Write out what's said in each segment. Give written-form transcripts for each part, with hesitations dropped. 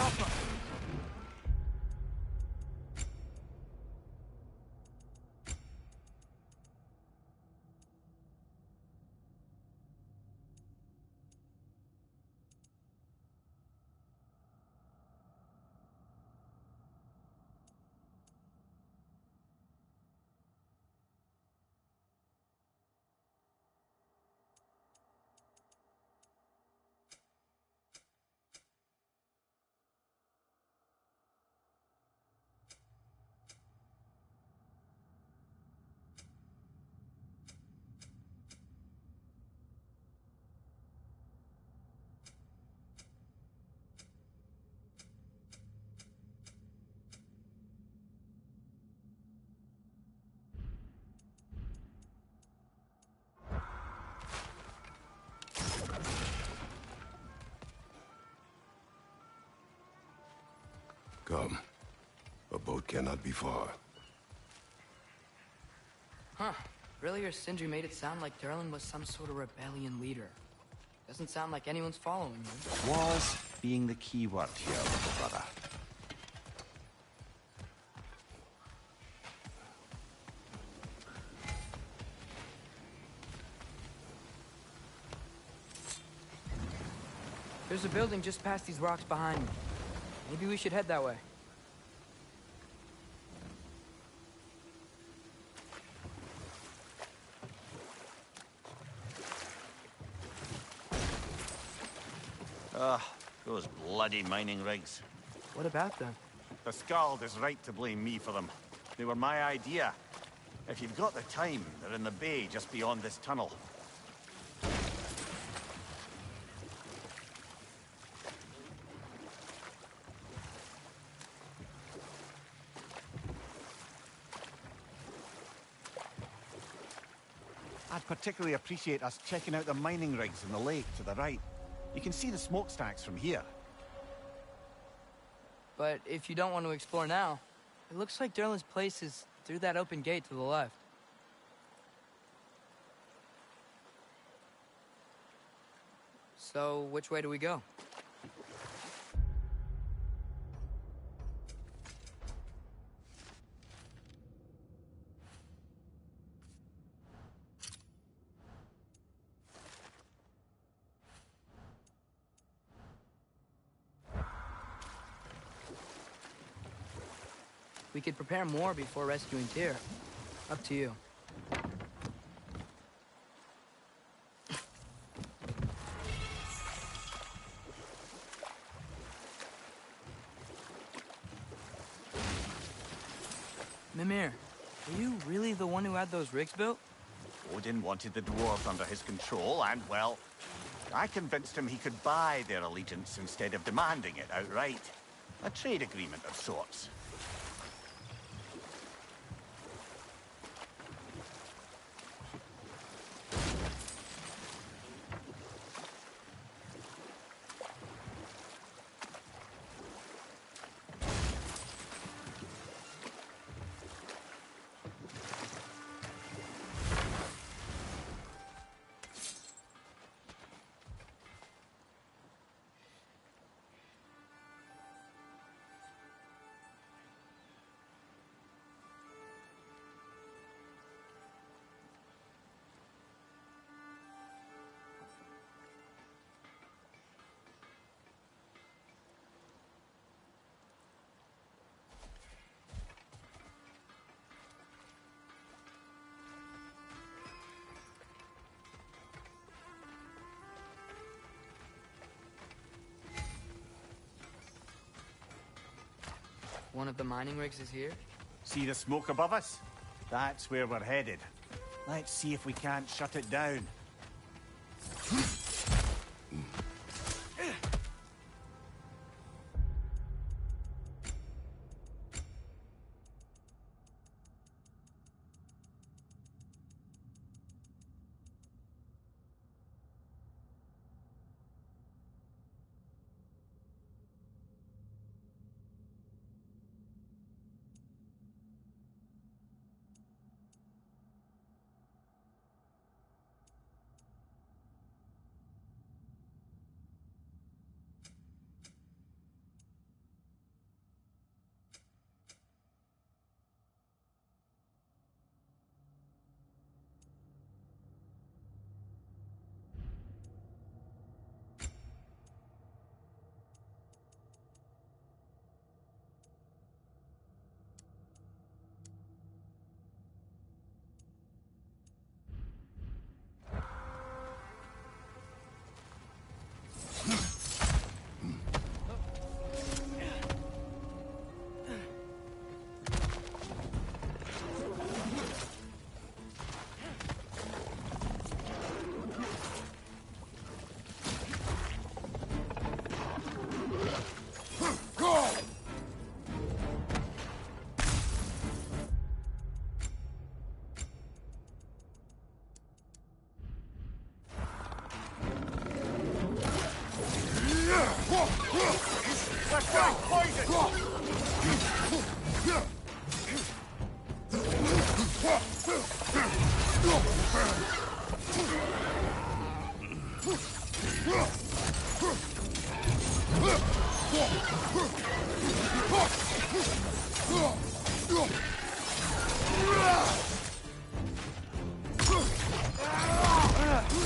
Alpha! Come. A boat cannot be far. Huh. Earlier, Sindri made it sound like Durlin was some sort of rebellion leader. Doesn't sound like anyone's following you. Was being the key word here, little brother. There's a building just past these rocks behind me. Maybe we should head that way. Those bloody mining rigs. What about them? The Skald is right to blame me for them. They were my idea. If you've got the time, they're in the bay just beyond this tunnel. I'd particularly appreciate us checking out the mining rigs in the lake to the right. You can see the smokestacks from here. But if you don't want to explore now, it looks like Durlin's place is through that open gate to the left. So, which way do we go? We could prepare more before rescuing Tyr. Up to you. Mimir, are you really the one who had those rigs built? Odin wanted the dwarves under his control, and, well, I convinced him he could buy their allegiance instead of demanding it outright. A trade agreement of sorts. One of the mining rigs is here? See the smoke above us? That's where we're headed. Let's see if we can't shut it down.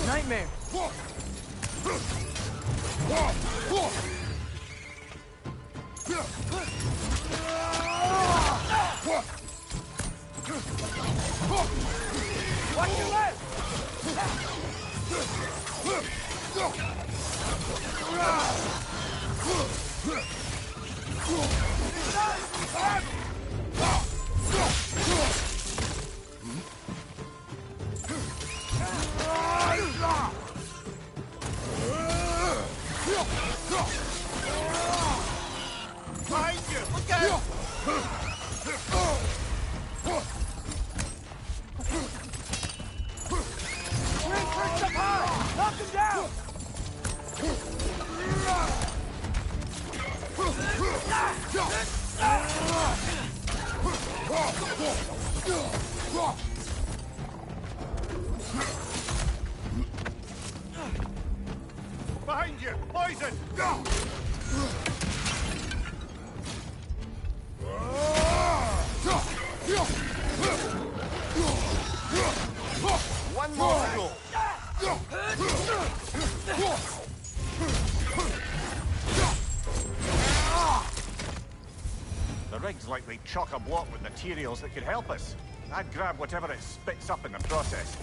Nightmare! Watch your left! Behind you! Look out! Green perched up high! Knock him down! Behind you! Poison! One more to go. The rig's likely chock-a-block with materials that could help us. I'd grab whatever it spits up in the process.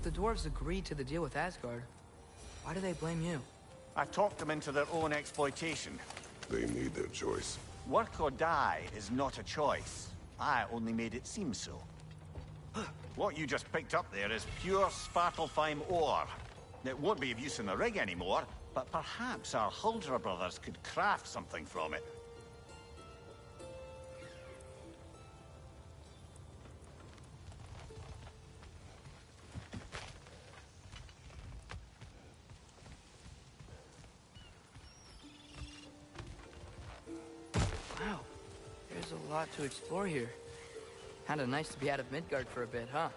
The dwarves agreed to the deal with Asgard. Why do they blame you? I talked them into their own exploitation. They made their choice. Work or die is not a choice. I only made it seem so. What you just picked up there is pure Svartalfheim ore. It won't be of use in the rig anymore, but perhaps our Huldra brothers could craft something from it. Wow, there's a lot to explore here. Kinda nice to be out of Midgard for a bit, huh?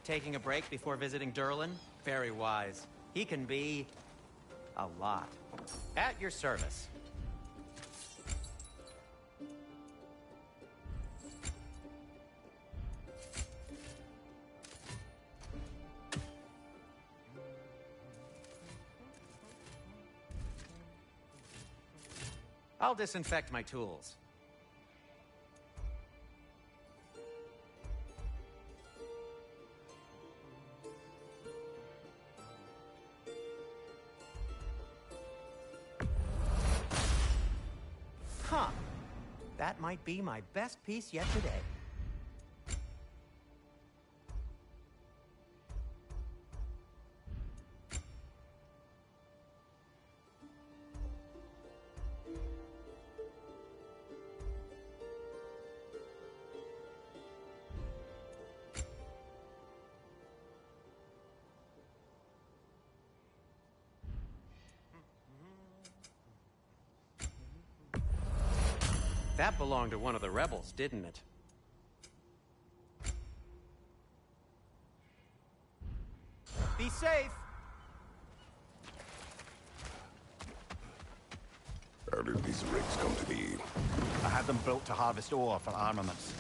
Taking a break before visiting Durlin? Very wise. He can be... a lot. At your service. I'll disinfect my tools. Huh. That might be my best piece yet today. That belonged to one of the rebels, didn't it? Be safe! How did these rigs come to be? I had them built to harvest ore for armaments.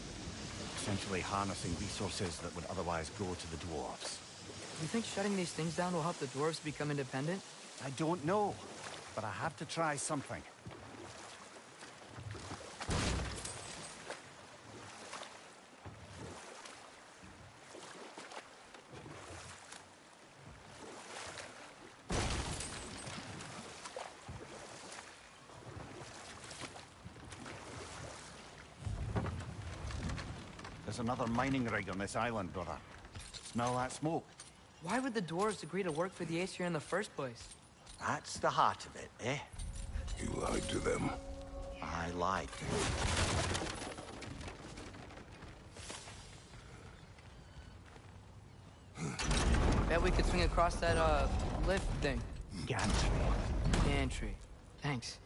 Essentially harnessing resources that would otherwise go to the dwarves. You think shutting these things down will help the dwarves become independent? I don't know, but I have to try something. There's another mining rig on this island, brother. Smell that smoke? Why would the dwarves agree to work for the Aesir in the first place? That's the heart of it, eh? You lied to them. I lied. Bet we could swing across that, lift thing. Gantry. Gantry. Thanks.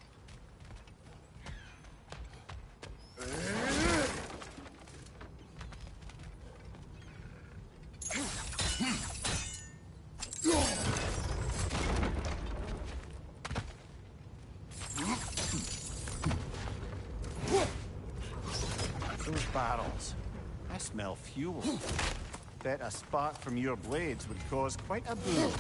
Those barrels. I smell fuel. Bet a spark from your blades would cause quite a boom.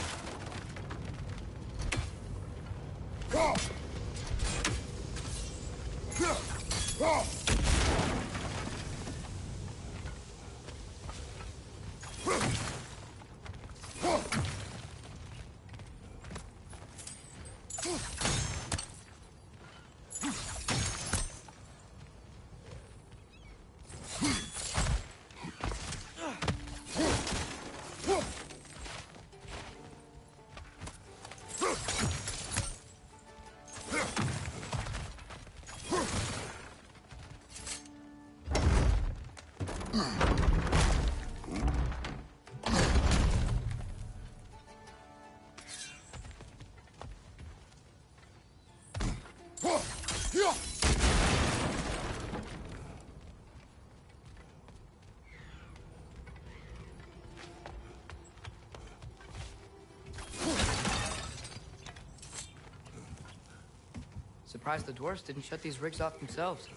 Surprised the dwarves didn't shut these rigs off themselves.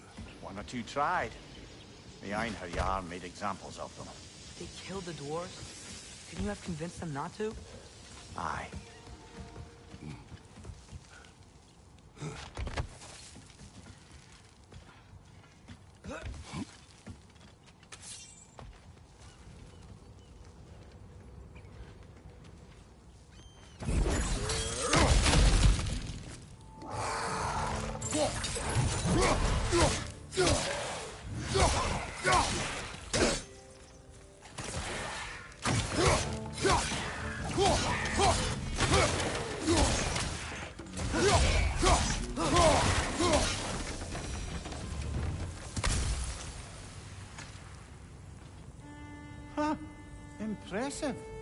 One or two tried. The Einherjar made examples of them. They killed the dwarves? Couldn't you have convinced them not to? Aye. impressive.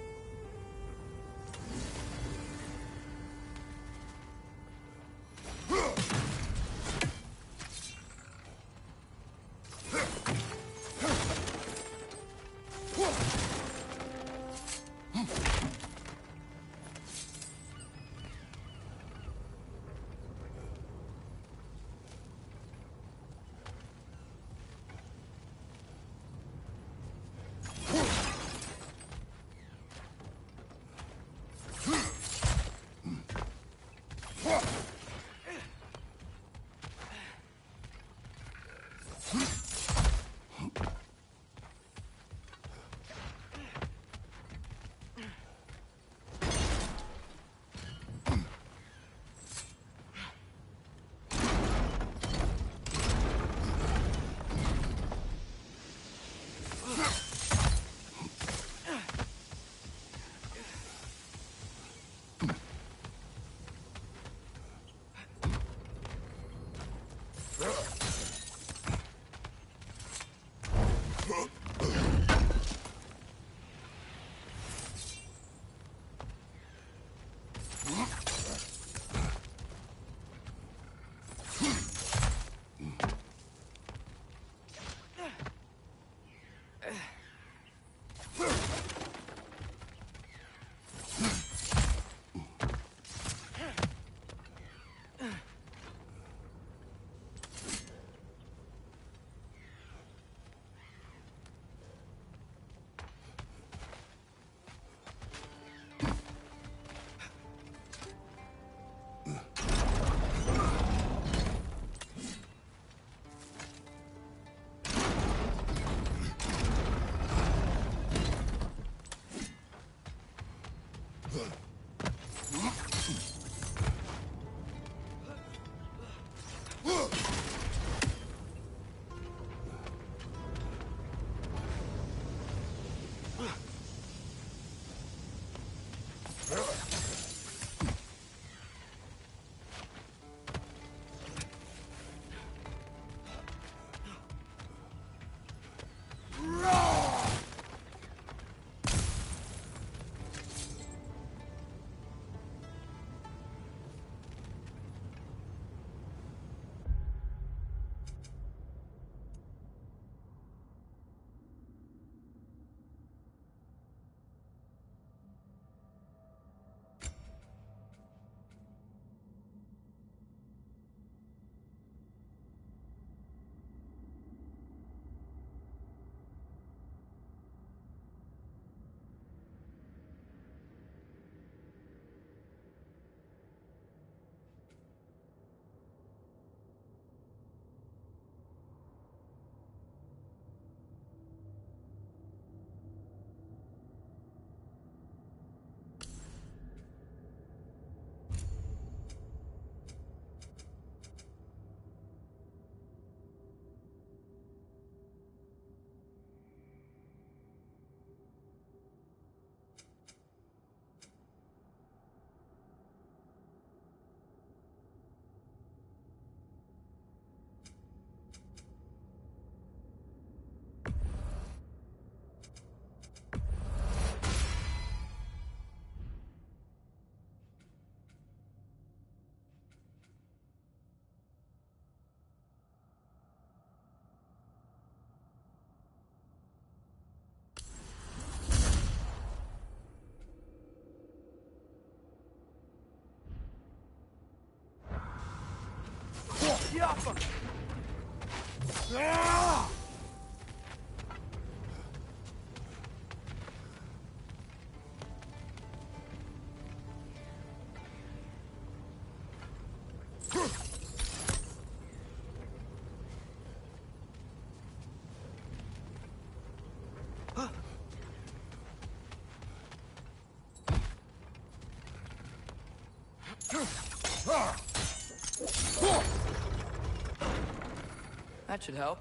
That should help.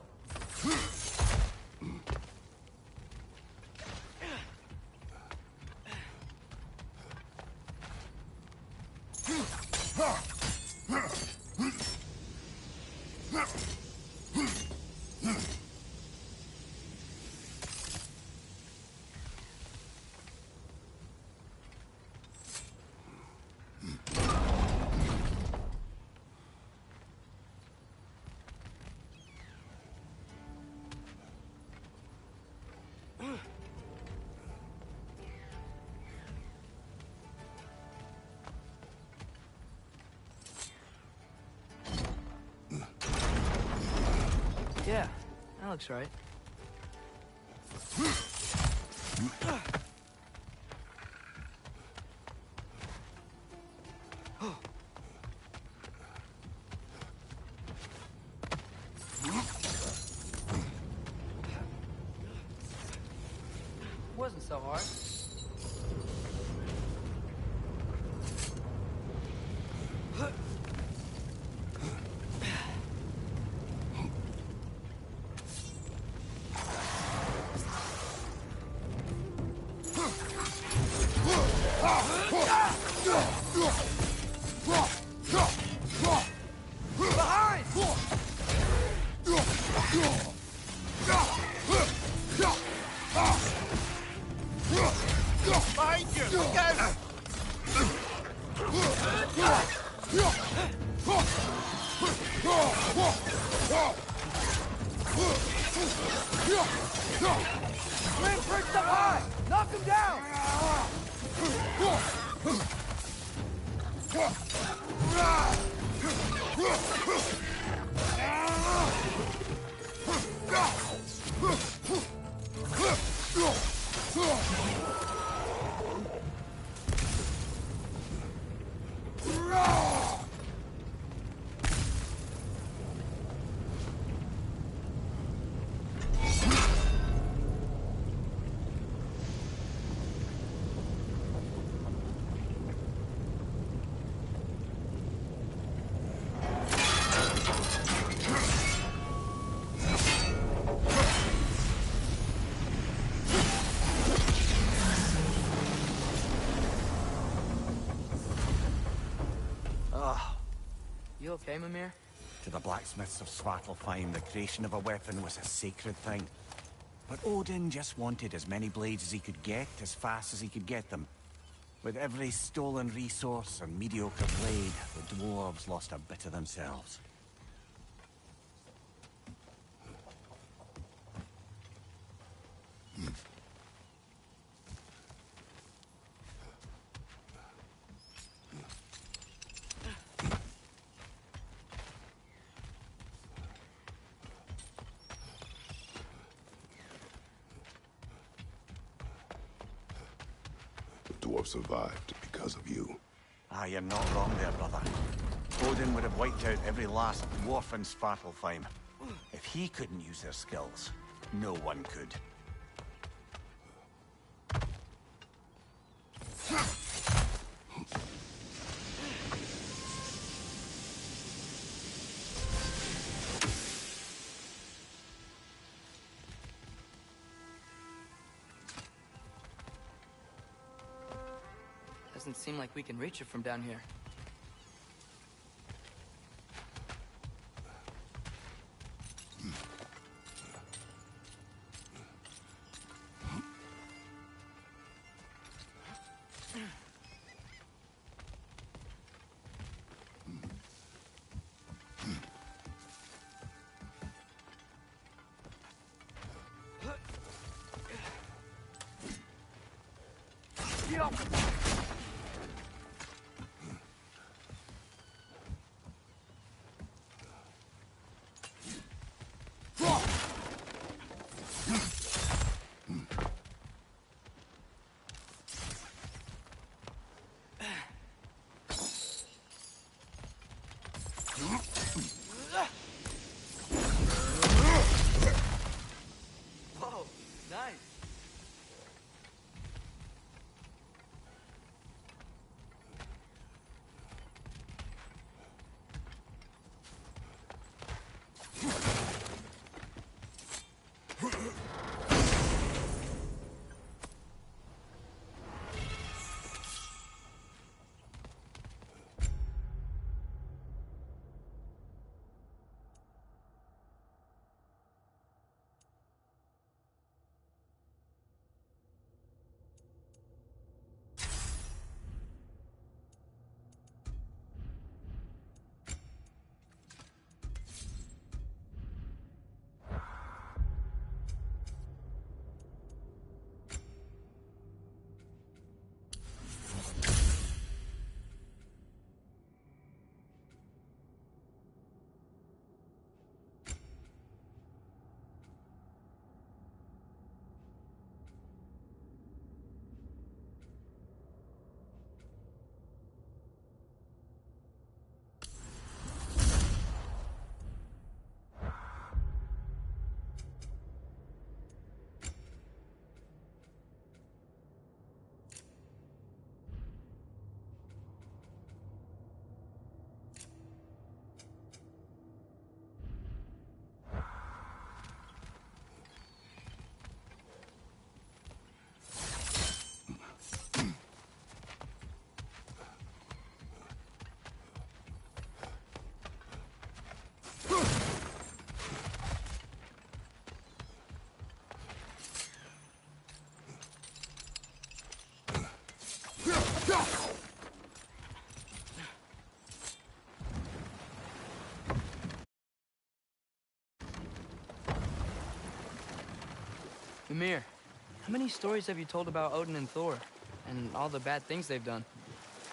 looks right. Wasn't so hard. Behind you! Look out! Man perched up high! Knock him down! You okay, Mimir? To the blacksmiths of Svartalfheim, the creation of a weapon was a sacred thing. But Odin just wanted as many blades as he could get, as fast as he could get them. With every stolen resource and mediocre blade, the dwarves lost a bit of themselves. The dwarf survived because of you. Ah, you're not wrong there, brother. Odin would have wiped out every last dwarf in Svartalfheim. If he couldn't use their skills, no one could. Doesn't seem like we can reach it from down here. Whoa, nice. Ymir, how many stories have you told about Odin and Thor? And all the bad things they've done?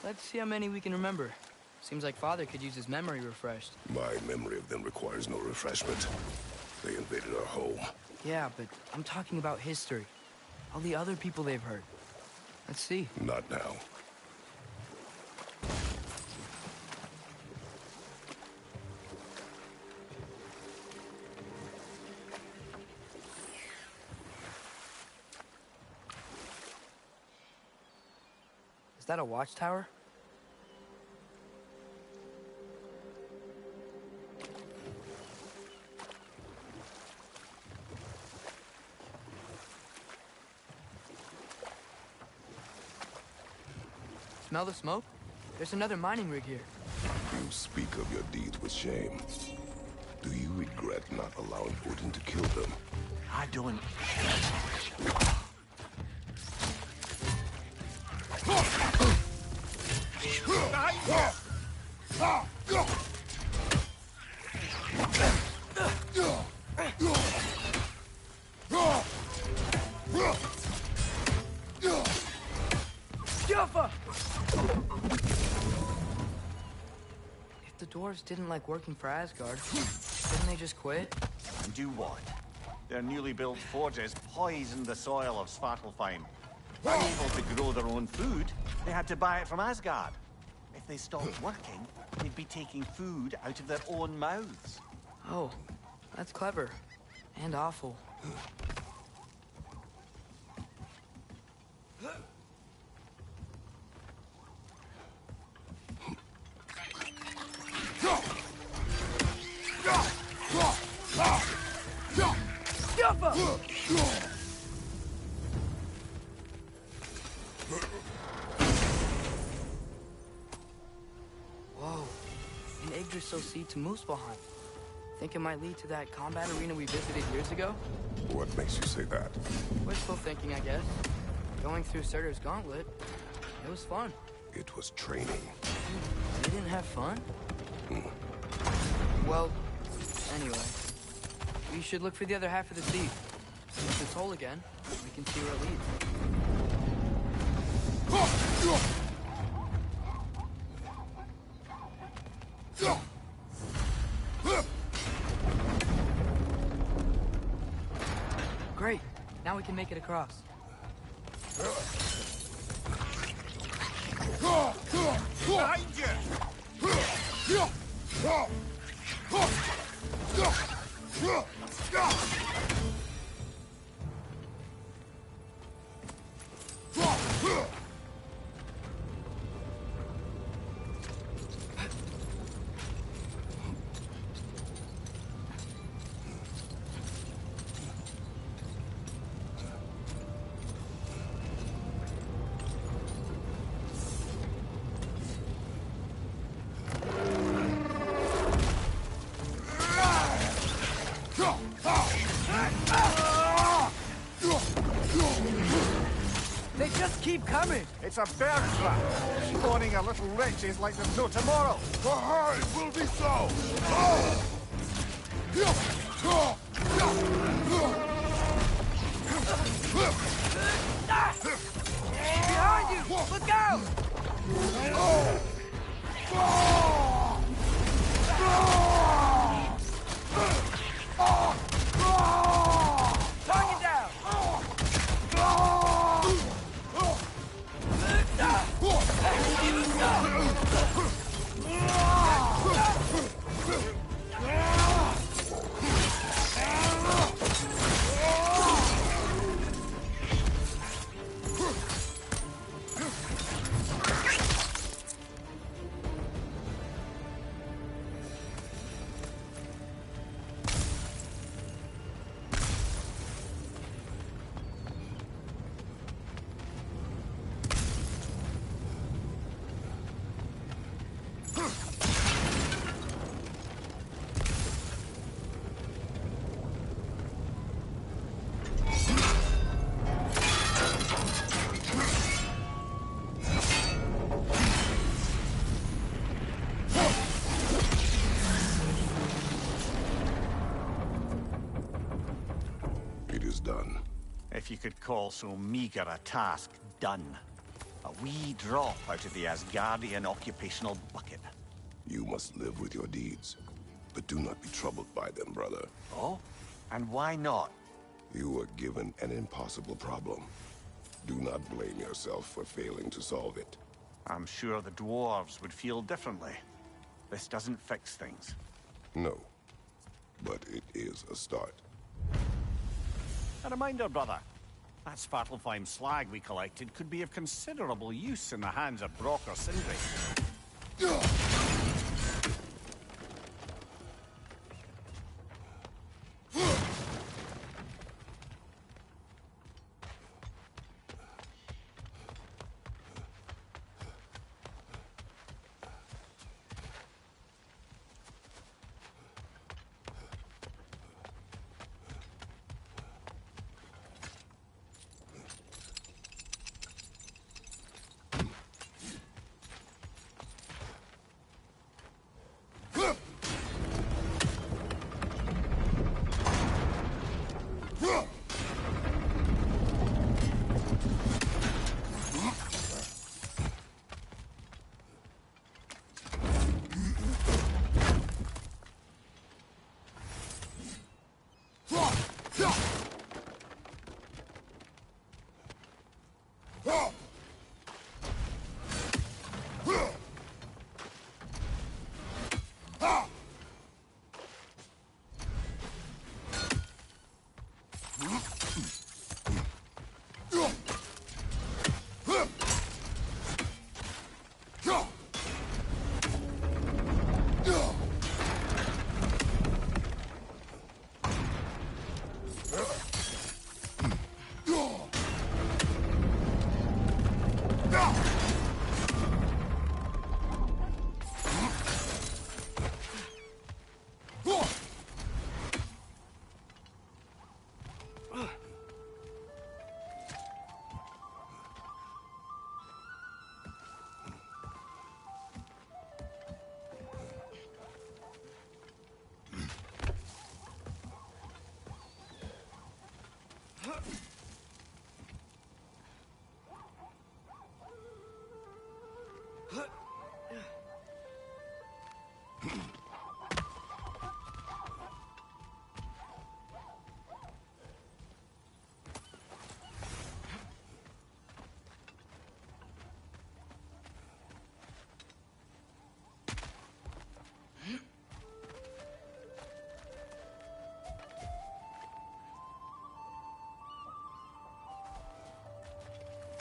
Let's see how many we can remember. Seems like Father could use his memory refreshed. My memory of them requires no refreshment. They invaded our home. Yeah, but I'm talking about history. All the other people they've hurt. Let's see. Not now. Is that a watchtower? Smell the smoke? There's another mining rig here. You speak of your deeds with shame. Do you regret not allowing Odin to kill them? I don't. If the dwarves didn't like working for Asgard, didn't they just quit? And do what? Their newly built forges poisoned the soil of Svartalfheim. Unable to grow their own food, they had to buy it from Asgard. If they stopped working, they'd be taking food out of their own mouths. Oh, that's clever. And awful. Whoa, an Yggdrasil seed to Muspelheim. Think it might lead to that combat arena we visited years ago? What makes you say that? Wishful thinking, I guess. Going through Surtur's gauntlet, it was fun. It was training. You didn't have fun? Well, anyway. We should look for the other half of the seed. If it's whole again, we can see where it leads. Great. Now we can make it across. Behind you! They just keep coming! It's a bear trap, spawning a little wretches like there's no tomorrow. For her, it will be so! Behind you! Look out! Target down! if you could call so meager a task done. A wee drop out of the Asgardian occupational bucket. You must live with your deeds, but do not be troubled by them, brother. Oh? And why not? You were given an impossible problem. Do not blame yourself for failing to solve it. I'm sure the dwarves would feel differently. This doesn't fix things. No, but it is a start. A reminder, brother. That Svartalfheim slag we collected could be of considerable use in the hands of Brock or Sindri.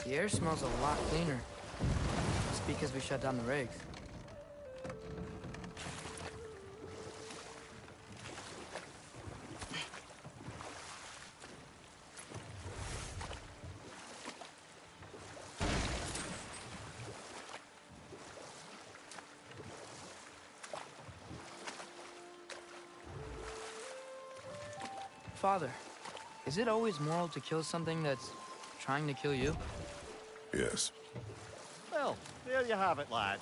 The air smells a lot cleaner. It's because we shut down the rigs. Father, is it always moral to kill something that's trying to kill you? Yes. Well, there you have it, lad.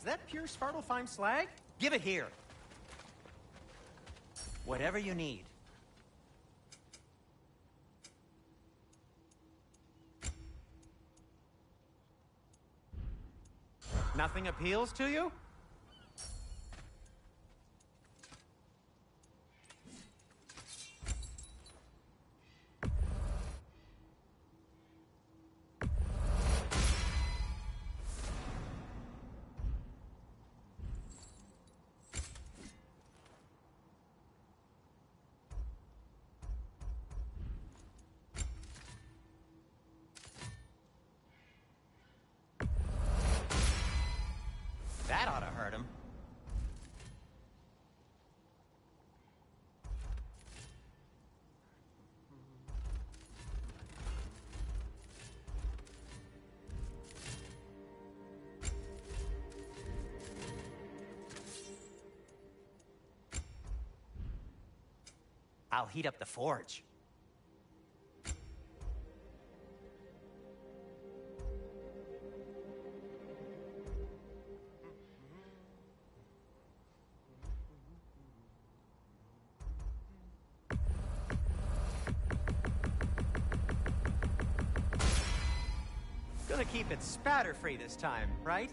Is that pure Svartalfheim slag? Give it here. Whatever you need. Nothing appeals to you? That ought to hurt him. I'll heat up the forge. Gonna keep it spatter-free this time, right?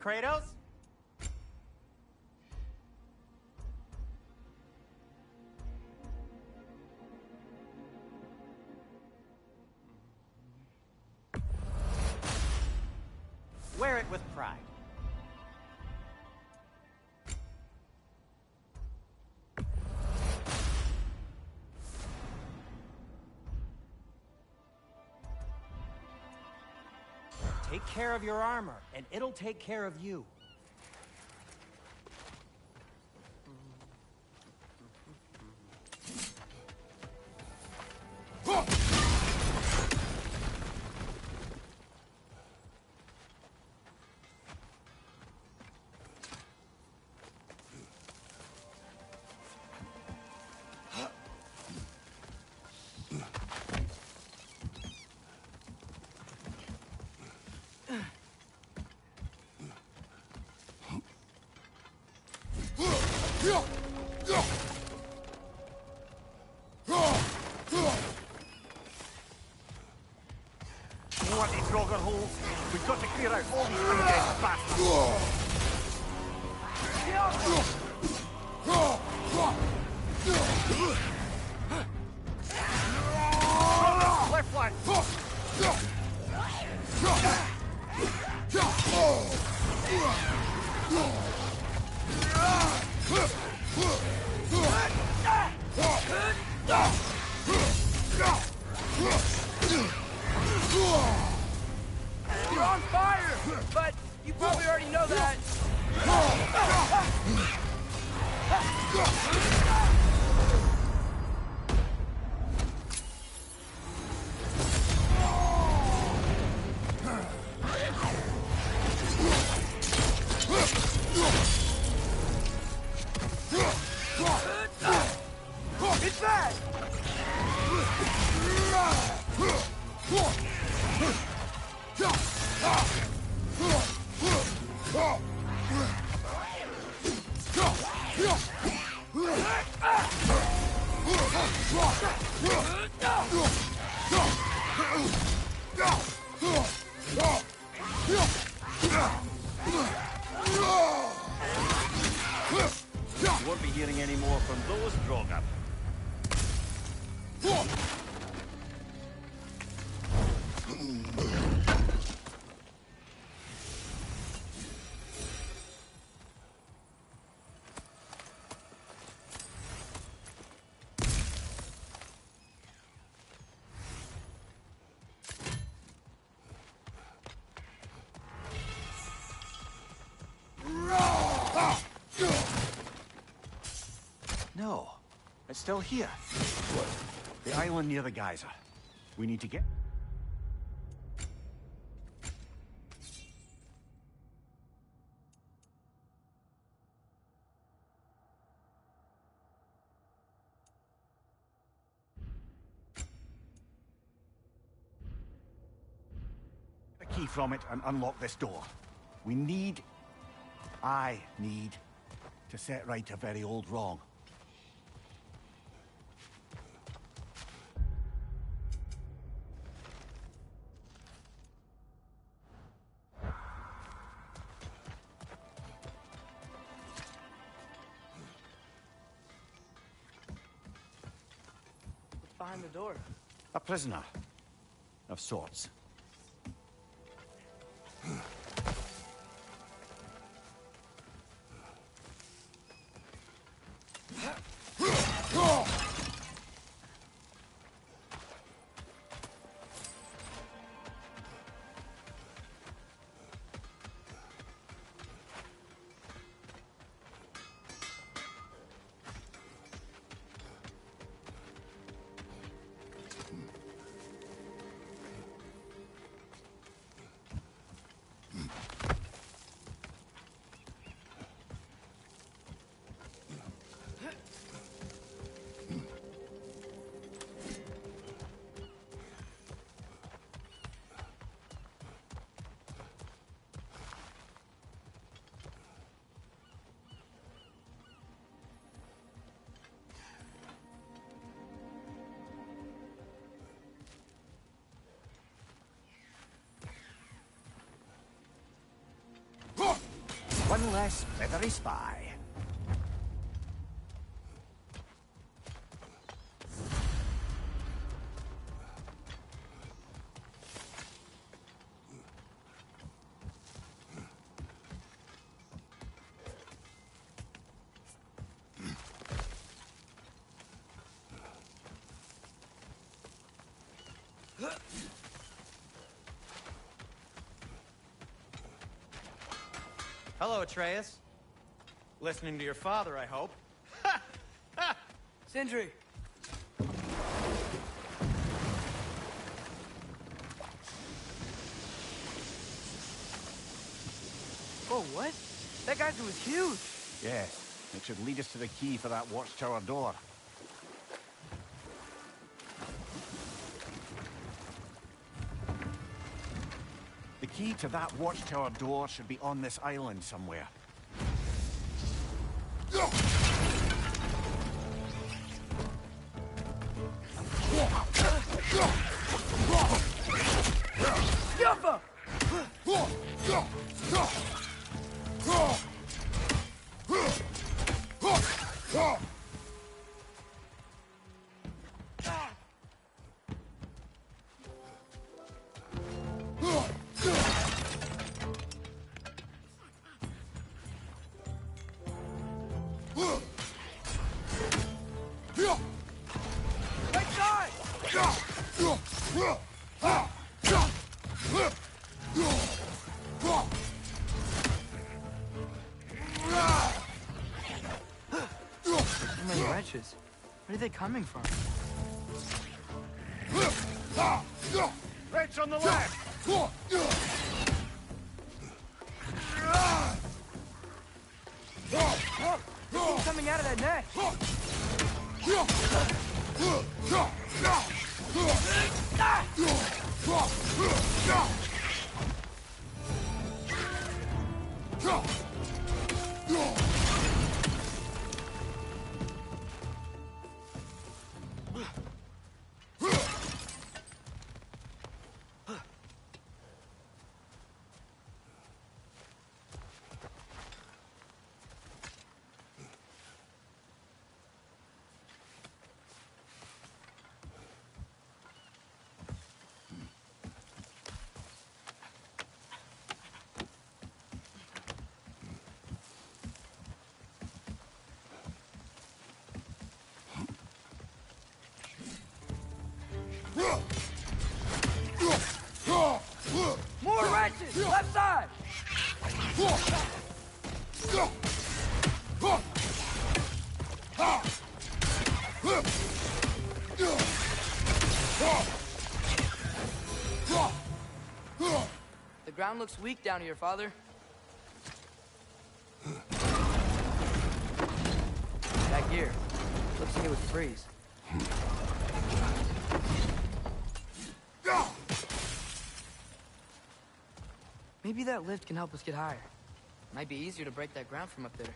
Kratos? Wear it with pride. Take care of your armor, and it'll take care of you. You want these Draugr holes? We've got to clear out all these undead bastards. Left one. You're on fire! But you probably already know that. It's bad! You won't be hearing any more from those Draugr. No, it's still here. What? The island near the geyser. We need to get... a key from it and unlock this door. We need I need to set right a very old wrong. What's behind the door? A prisoner. Of sorts. One less feathery spy. Hello, Atreus. Listening to your father, I hope. Sindri! Oh, what? That geyser was huge! Yes, it should lead us to the key for that watchtower door. The key to that watchtower door should be on this island somewhere. Yuffa! Right side! So many wretches. Where are they coming from? Wretch on the left! Whoa! There's things coming out of that net! More wretches! Left side! The ground looks weak down here, Father. That gear. Looks like it would freeze. Maybe that lift can help us get higher. Might be easier to break that ground from up there.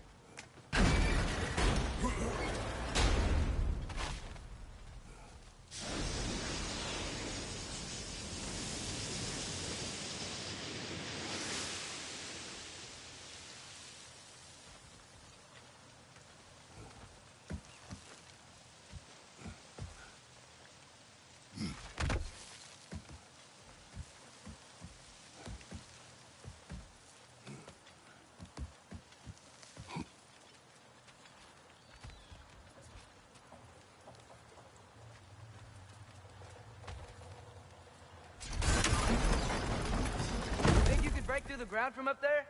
Think you could break through the ground from up there?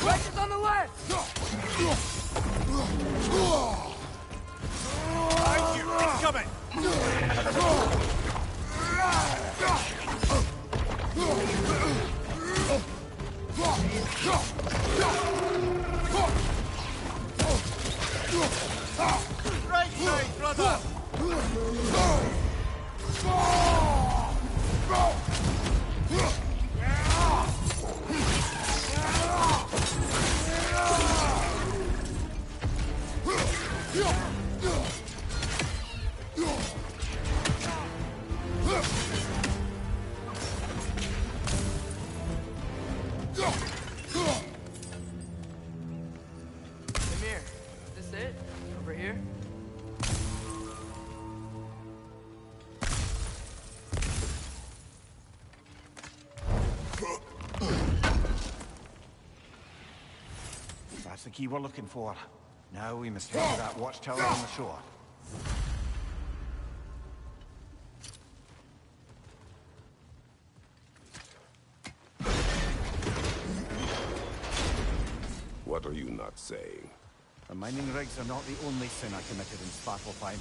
Right is on the left! Right side, brother! Amir, is this it? Over here? That's the key we're looking for. Now we must head to that watchtower on the shore. What are you not saying? The mining rigs are not the only sin I committed in Svartalfheim.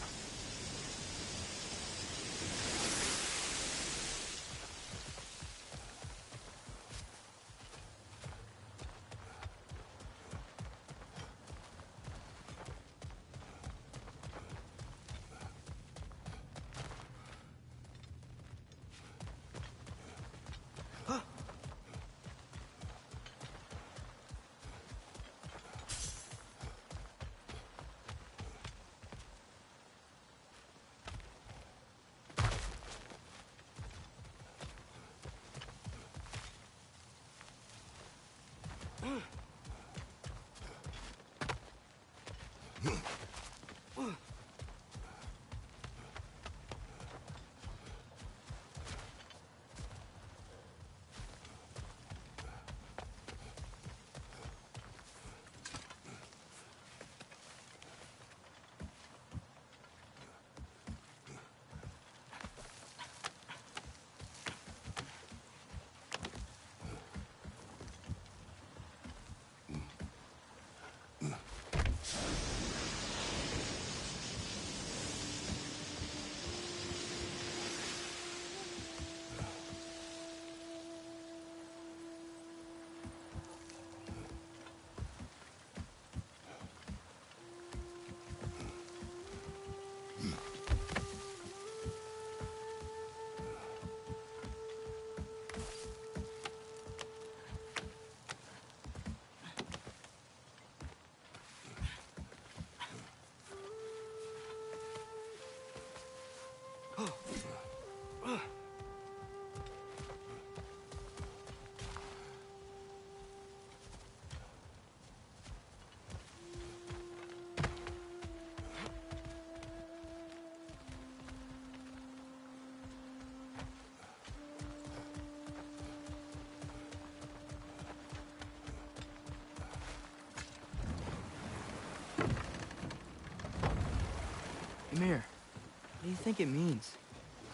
Amir, what do you think it means?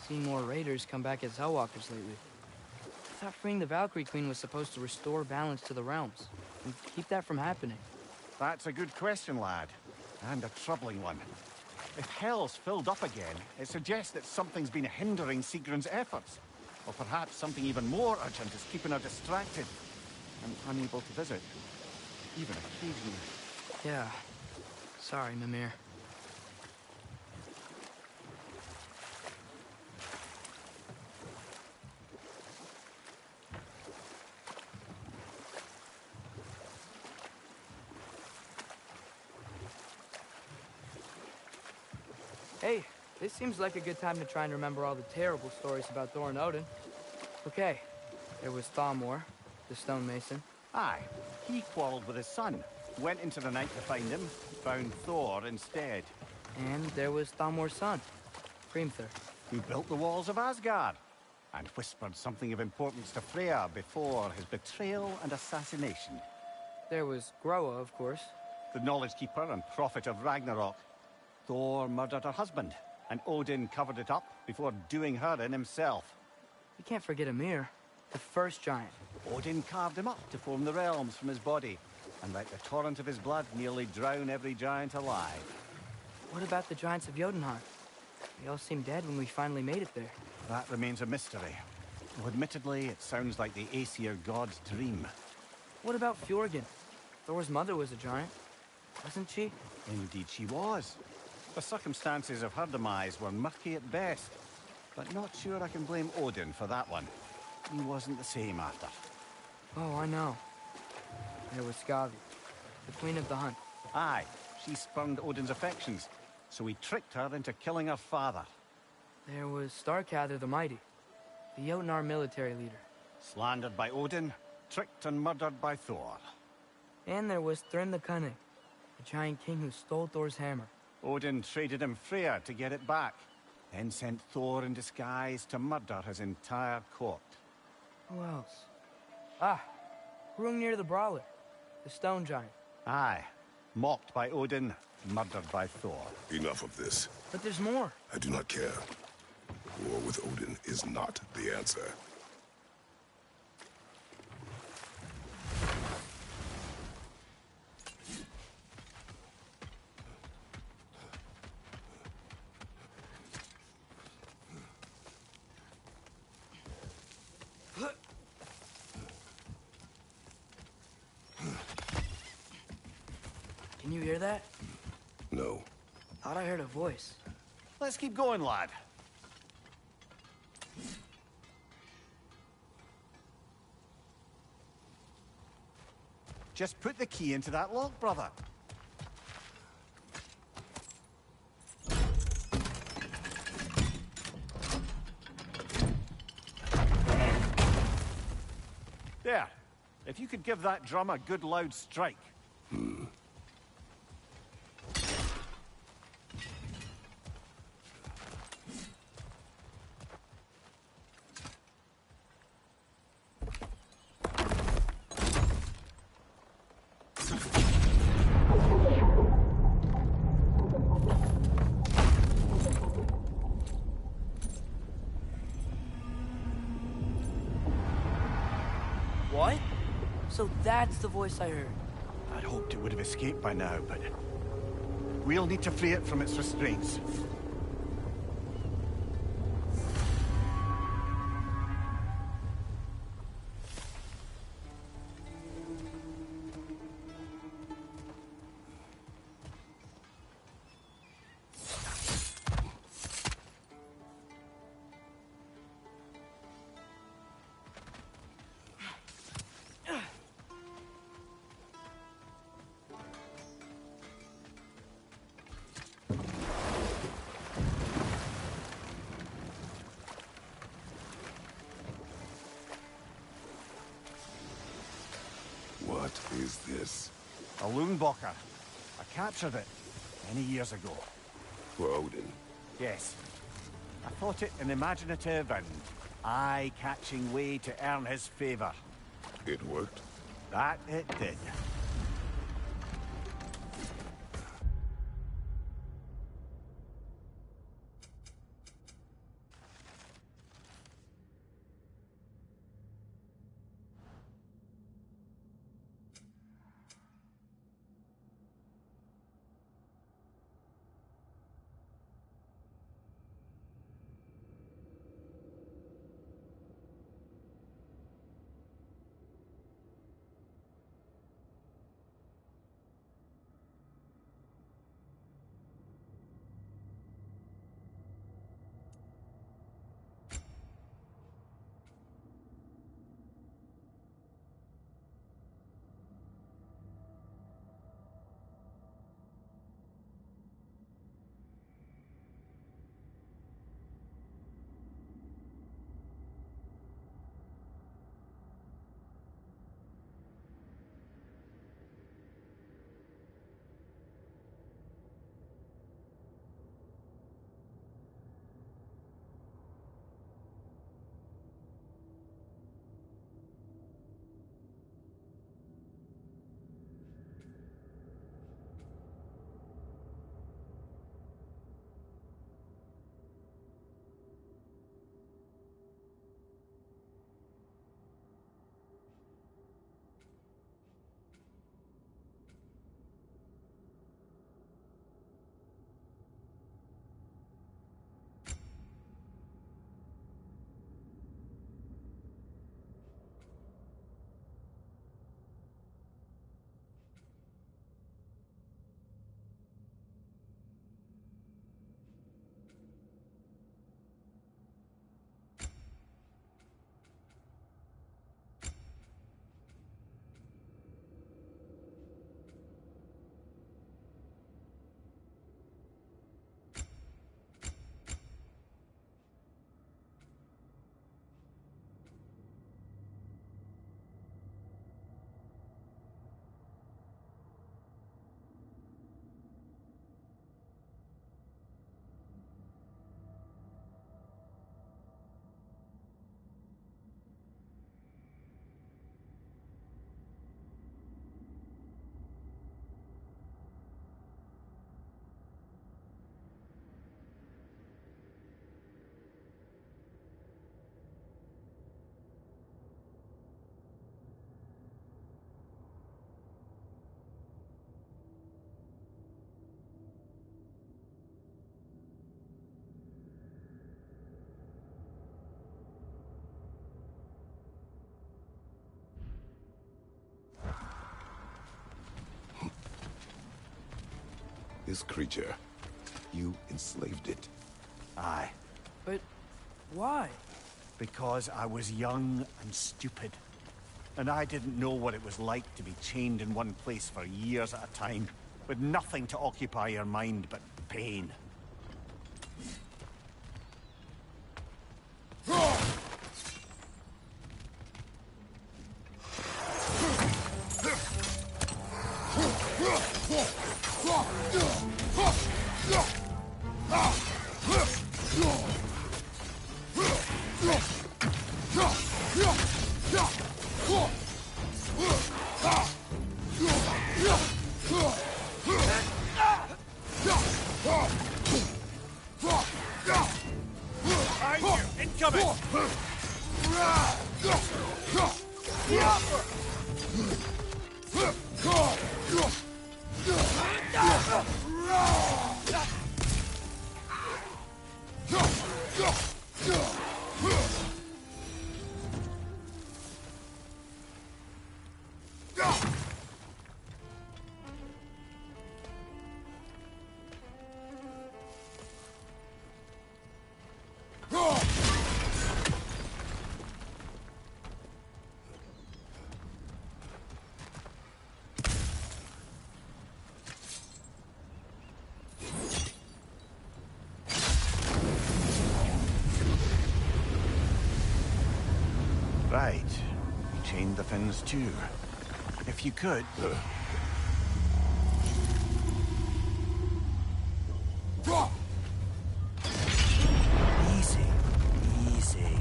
Seeing more raiders come back as Hellwalkers lately. I thought freeing the Valkyrie Queen was supposed to restore balance to the realms and keep that from happening. That's a good question, lad. And a troubling one. If hell's filled up again, it suggests that something's been hindering Sigrun's efforts. Or perhaps something even more urgent is keeping her distracted and unable to visit. Even occasionally. Yeah. Sorry, Mimir. Hey, this seems like a good time to try and remember all the terrible stories about Thor and Odin. Okay, there was Thalmor, the stonemason. Aye, he quarreled with his son, went into the night to find him, found Thor instead. And there was Thalmor's son, Hrimthur. Who built the walls of Asgard, and whispered something of importance to Freya before his betrayal and assassination. There was Groa, of course. The knowledge keeper and prophet of Ragnarok. Thor murdered her husband, and Odin covered it up before doing her in himself. You can't forget Ymir, the first giant. Odin carved him up to form the realms from his body, and let the torrent of his blood nearly drown every giant alive. What about the giants of Jotunheim? They all seemed dead when we finally made it there. That remains a mystery. Though admittedly, it sounds like the Aesir god's dream. What about Fjorgyn? Thor's mother was a giant, wasn't she? Indeed she was. The circumstances of her demise were murky at best, but not sure I can blame Odin for that one. He wasn't the same after. Oh, I know. There was Skavi, the queen of the hunt. Aye, she spurned Odin's affections, so he tricked her into killing her father. There was Starkather the Mighty, the Jotnar military leader. Slandered by Odin, tricked and murdered by Thor. And there was Thrym the Cunning, the giant king who stole Thor's hammer. Odin traded him Freya to get it back, then sent Thor in disguise to murder his entire court. Who else? Ah, Hrungnir the Brawler, the stone giant. Aye, mocked by Odin, murdered by Thor. Enough of this. But there's more. I do not care. War with Odin is not the answer. Can you hear that? No. Thought I heard a voice. Let's keep going, lad. Just put the key into that lock, brother. There. If you could give that drum a good loud strike. What? So that's the voice I heard. I'd hoped it would have escaped by now, but we'll need to free it from its restraints. What is this? A Loonbocker. I captured it many years ago. For Odin. Yes. I thought it an imaginative and eye-catching way to earn his favor. It worked? That it did. This creature, you enslaved it. Aye. But why? Because I was young and stupid. And I didn't know what it was like to be chained in one place for years at a time, with nothing to occupy your mind but pain. Incoming! Right. You chained the fins too. If you could... Easy. Easy.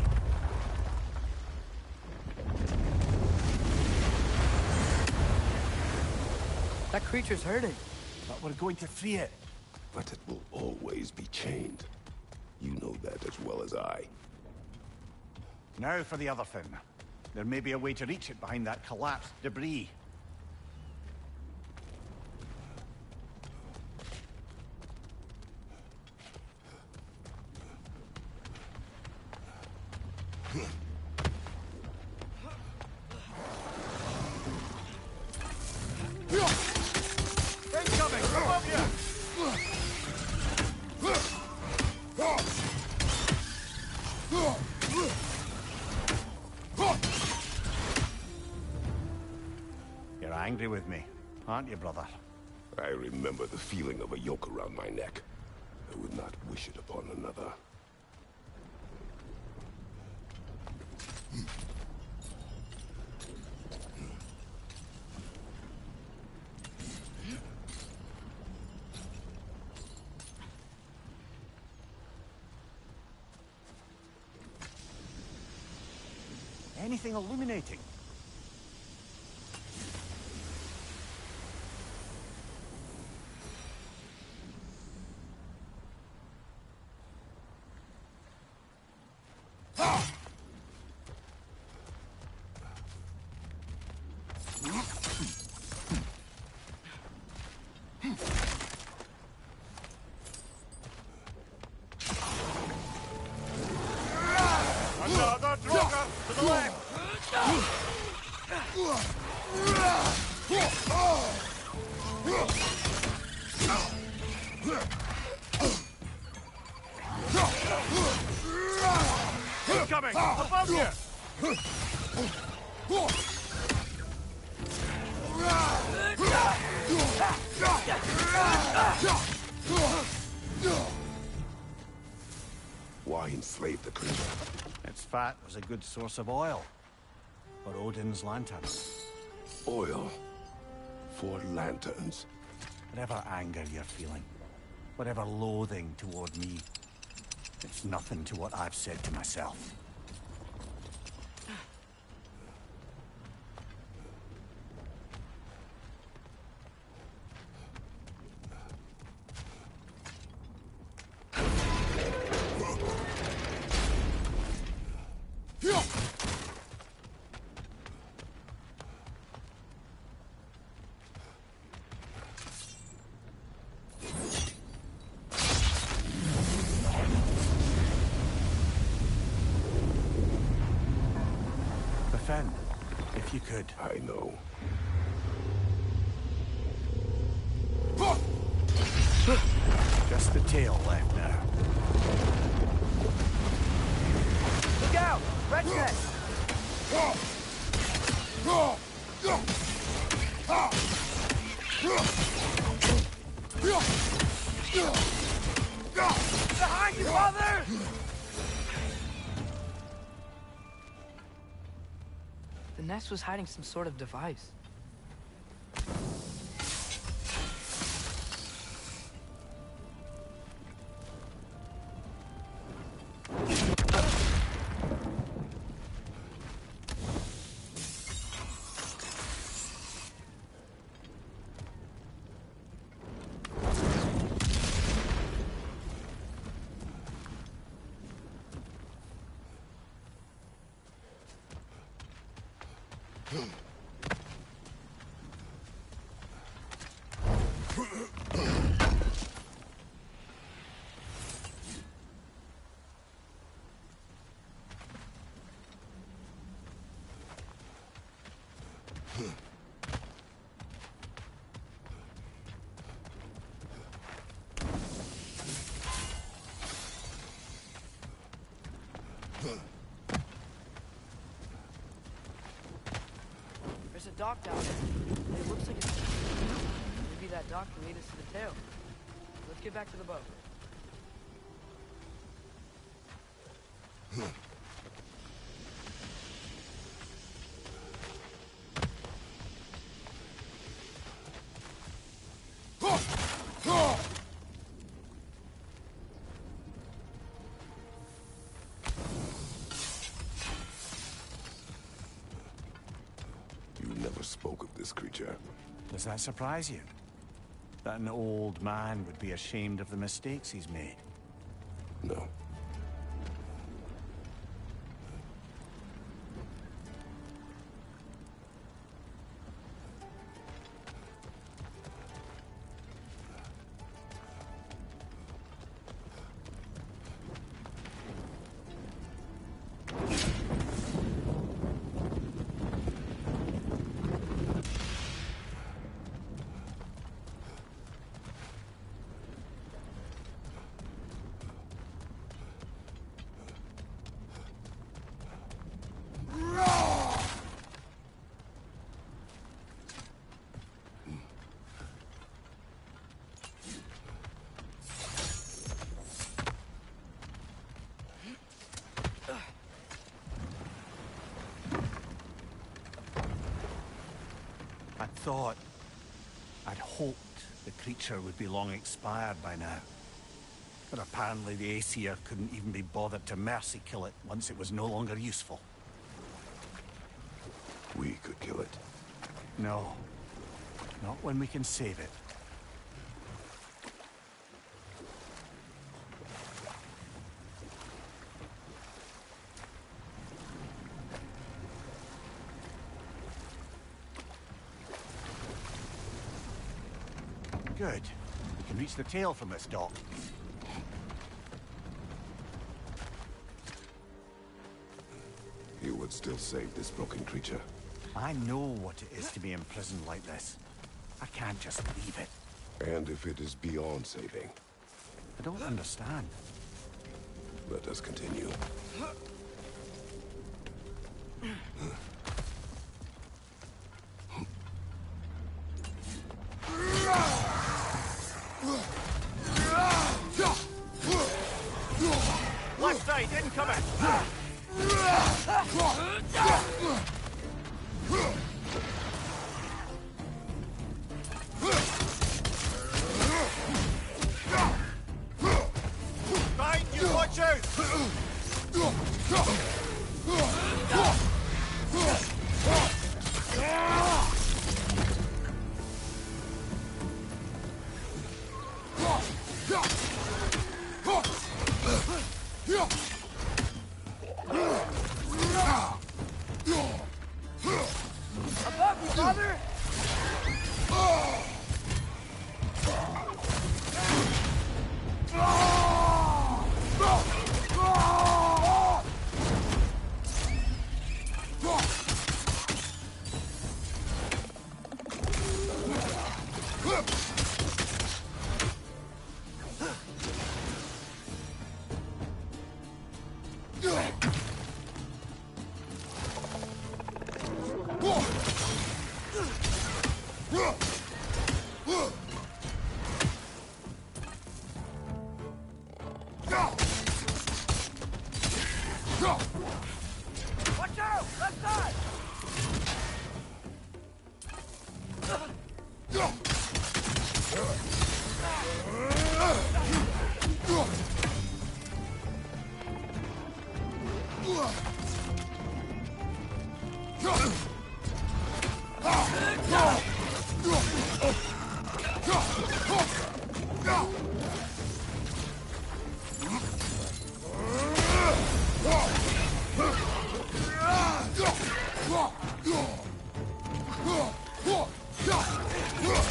That creature's hurting. But we're going to free it. But it will always be chained. You know that as well as I. Now for the other fin. There may be a way to reach it behind that collapsed debris. Incoming! Above you! You're angry with me, aren't you, brother? I remember the feeling of a yoke around my neck. I would not wish it upon another. Anything illuminating? Another Droga to the left! Incoming! Above you! Why enslave the creature? Its fat was a good source of oil for Odin's lanterns. Oil for lanterns. Whatever anger you're feeling, whatever loathing toward me, it's nothing to what I've said to myself. Defend, if you could. I know. Just the tail left now. Look out! Red's nest! Behind you, father! The nest was hiding some sort of device. There's a dock down there. It looks like it's... Maybe that dock can lead us to the tail. Let's get back to the boat. You never spoke of this creature. Does that surprise you? That an old man would be ashamed of the mistakes he's made? No. I'd hoped the creature would be long expired by now. But apparently the Aesir couldn't even be bothered to mercy kill it once it was no longer useful. We could kill it. No. Not when we can save it. Good. We can reach the tail from this dock. You would still save this broken creature. I know what it is to be imprisoned like this. I can't just leave it. And if it is beyond saving, I don't understand. let us continue. Left side, incoming! Behind you, watch out! Above you, father! Watch out! Left side!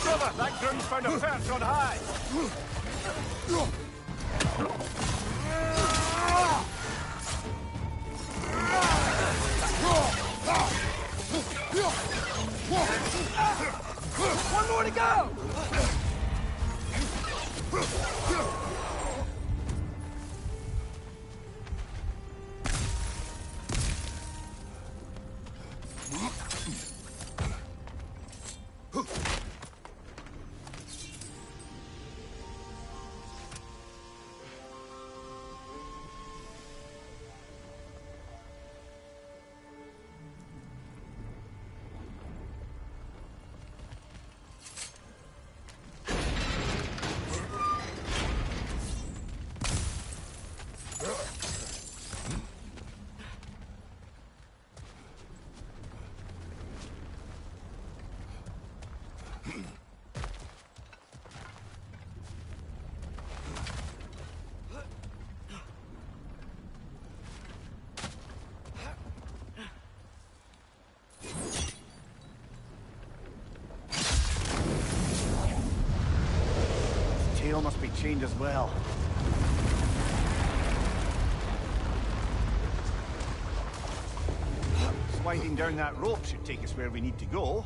Brother, that groom's found a perch on high. One more to go! Tail must be chained as well. Sliding down that rope should take us where we need to go.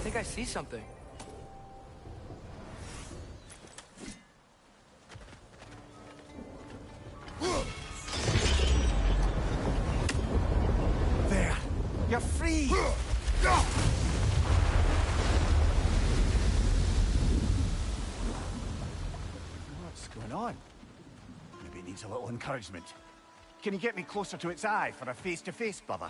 I think I see something. There! You're free! What's going on? Maybe it needs a little encouragement. Can you get me closer to its eye for a face-to-face, brother?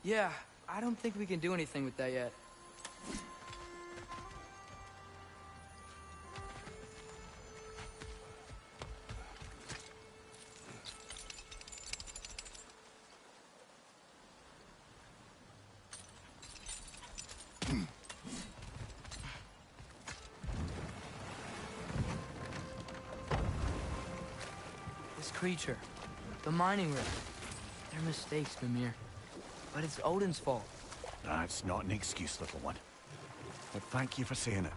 Yeah, I don't think we can do anything with that yet. This creature, the mining rig, they're mistakes, Mimir. But it's Odin's fault. That's not an excuse, little one. But thank you for saying it.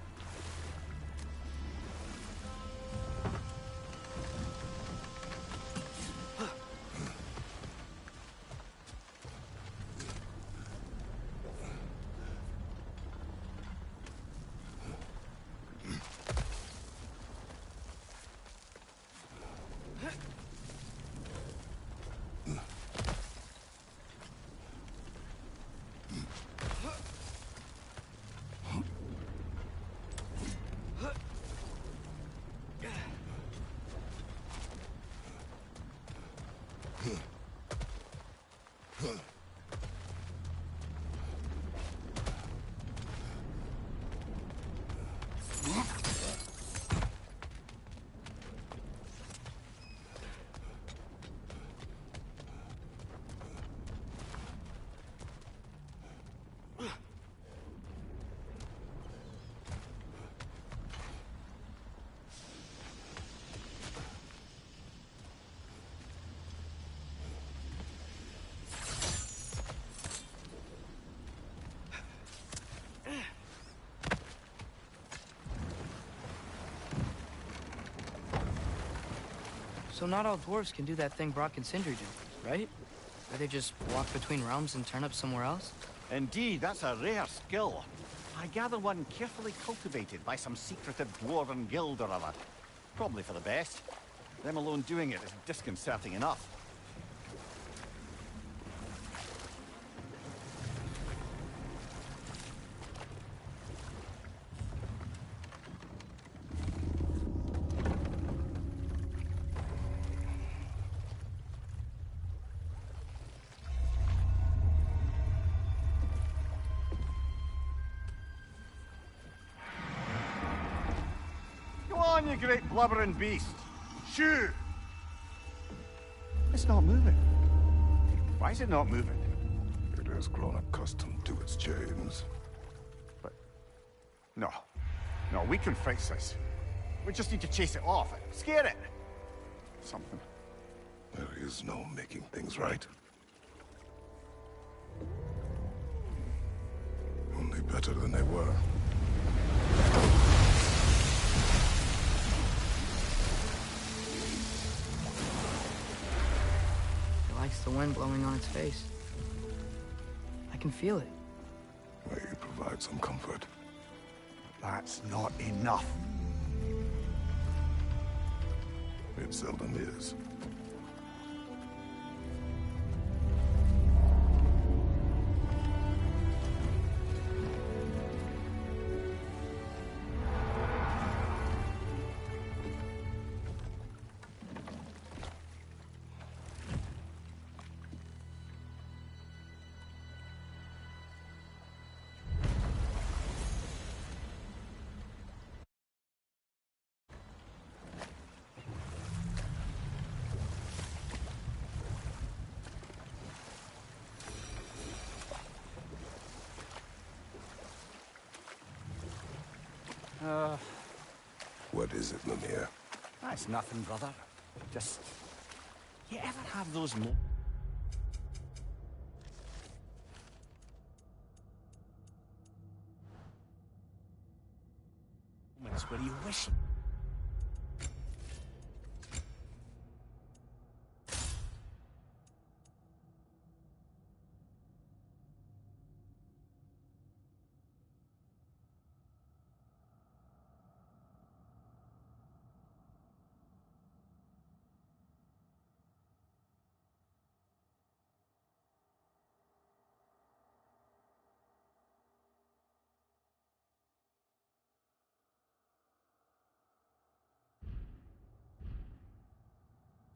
So not all dwarves can do that thing Brock and Sindri do, right? Where they just walk between realms and turn up somewhere else? Indeed, that's a rare skill. I gather one carefully cultivated by some secretive dwarven guild or other. Probably for the best. Them alone doing it is disconcerting enough. On, you great blubbering beast! Shoo! It's not moving. Why is it not moving? It has grown accustomed to its chains. But... No. No, we can fix this. We just need to chase it off. Scare it! Something. There is no making things right. Only better than they were. Likes the wind blowing on its face. I can feel it. May you provide some comfort. That's not enough. It seldom is. What is it, Mimir? That's nothing, brother. Just... You ever have those moments where you wish...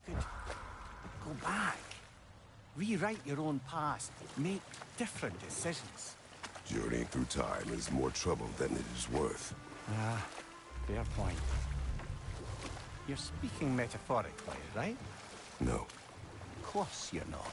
could go back, rewrite your own past, make different decisions. Journeying through time is more trouble than it is worth. Ah, fair point. You're speaking metaphorically, right? No. Of course you're not.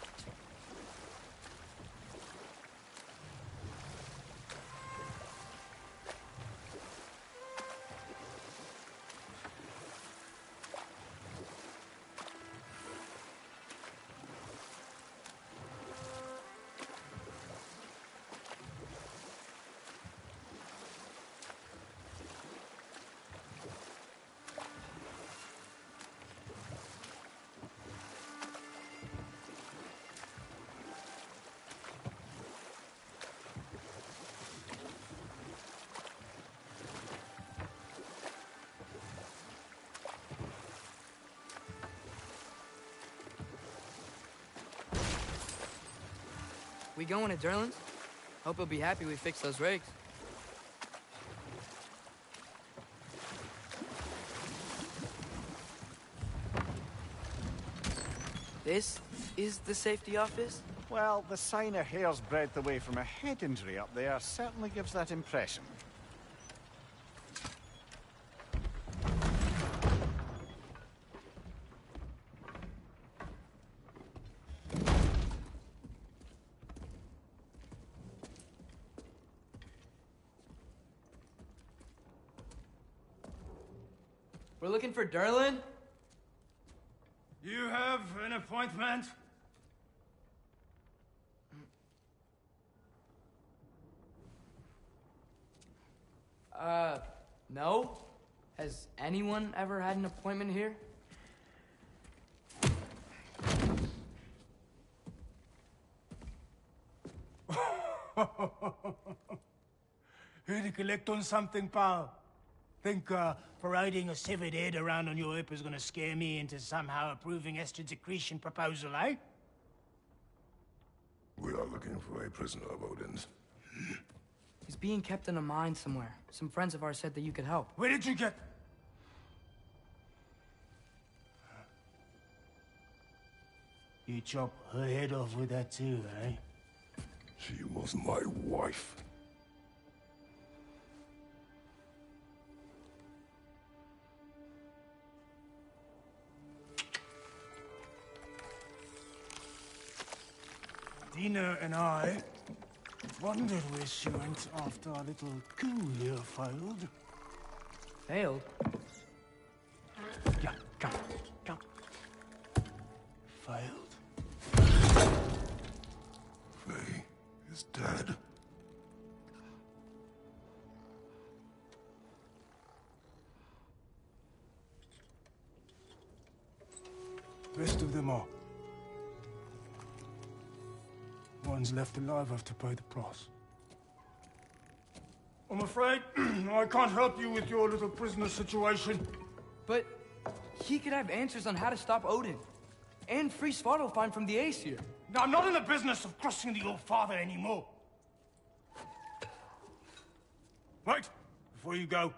We going to Durlin's? Hope he'll be happy we fixed those rigs. This is the safety office? Well, the sign a hair's breadth away from a head injury up there certainly gives that impression. We're looking for Durlin? You have an appointment? No. Has anyone ever had an appointment here? Here to collect on something, pal? Think parading a severed head around on your hip is gonna scare me into somehow approving Estrid's accretion proposal, eh? We are looking for a prisoner of Odin's. He's being kept in a mine somewhere. Some friends of ours said that you could help. Where did you get... You chop her head off with that too, eh? She was my wife. Dina and I wondered where she went after our little coup here failed. Failed? Yeah, come. Failed? Faye is dead. Rest of them are. One's left alive have to pay the price. I'm afraid I can't help you with your little prisoner situation. But he could have answers on how to stop Odin. And free Svartalfheim from the Aesir. Now, I'm not in the business of crossing the Old Father anymore. Wait, before you go.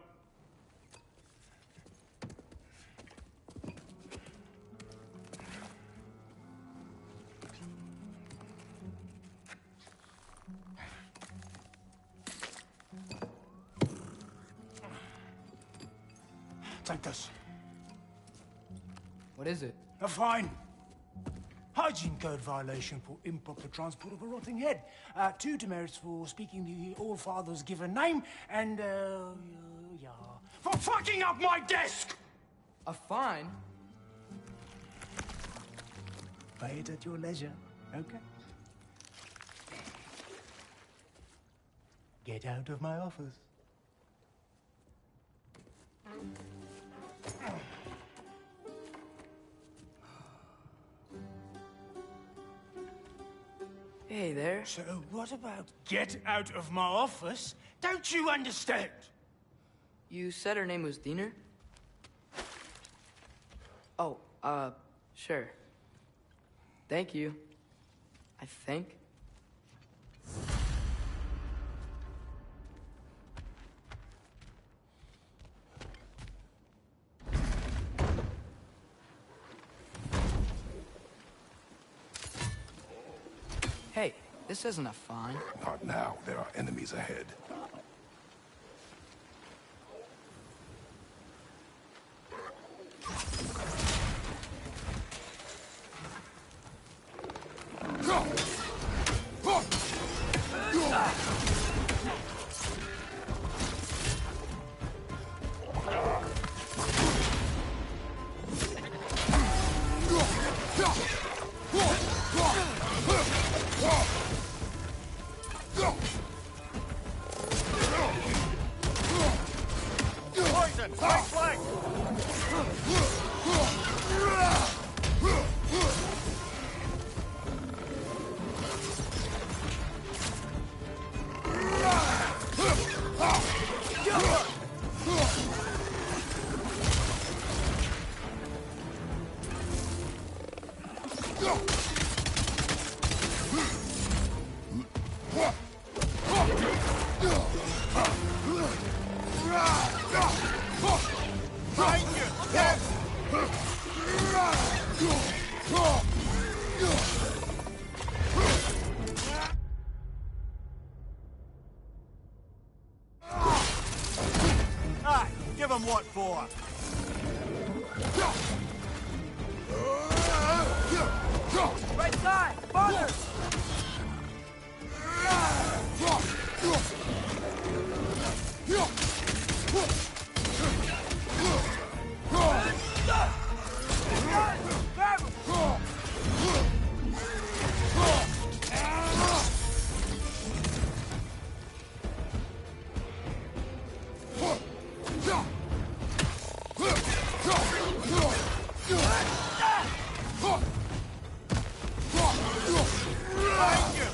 Take this. What is it? A fine. Hygiene code violation for improper transport of a rotting head. 2 demerits for speaking the All-Father's given name, and, yeah. For fucking up my desk! A fine? Pay it at your leisure, okay? Get out of my office. Hey there. So what about get out of my office? Don't you understand? You said her name was Diener? Oh, sure. Thank you. I think. Hey, this isn't a fine. Not now. There are enemies ahead. Poison! Right flank! Aye, give him what for. Right side! Father!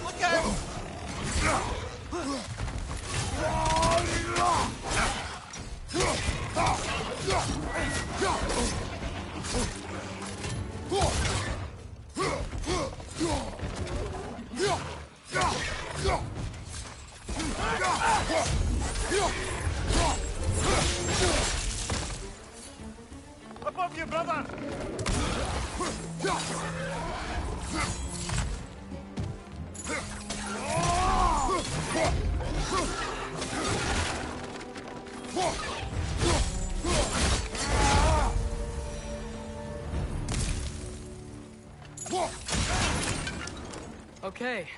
Look out! of you, brother! Okay,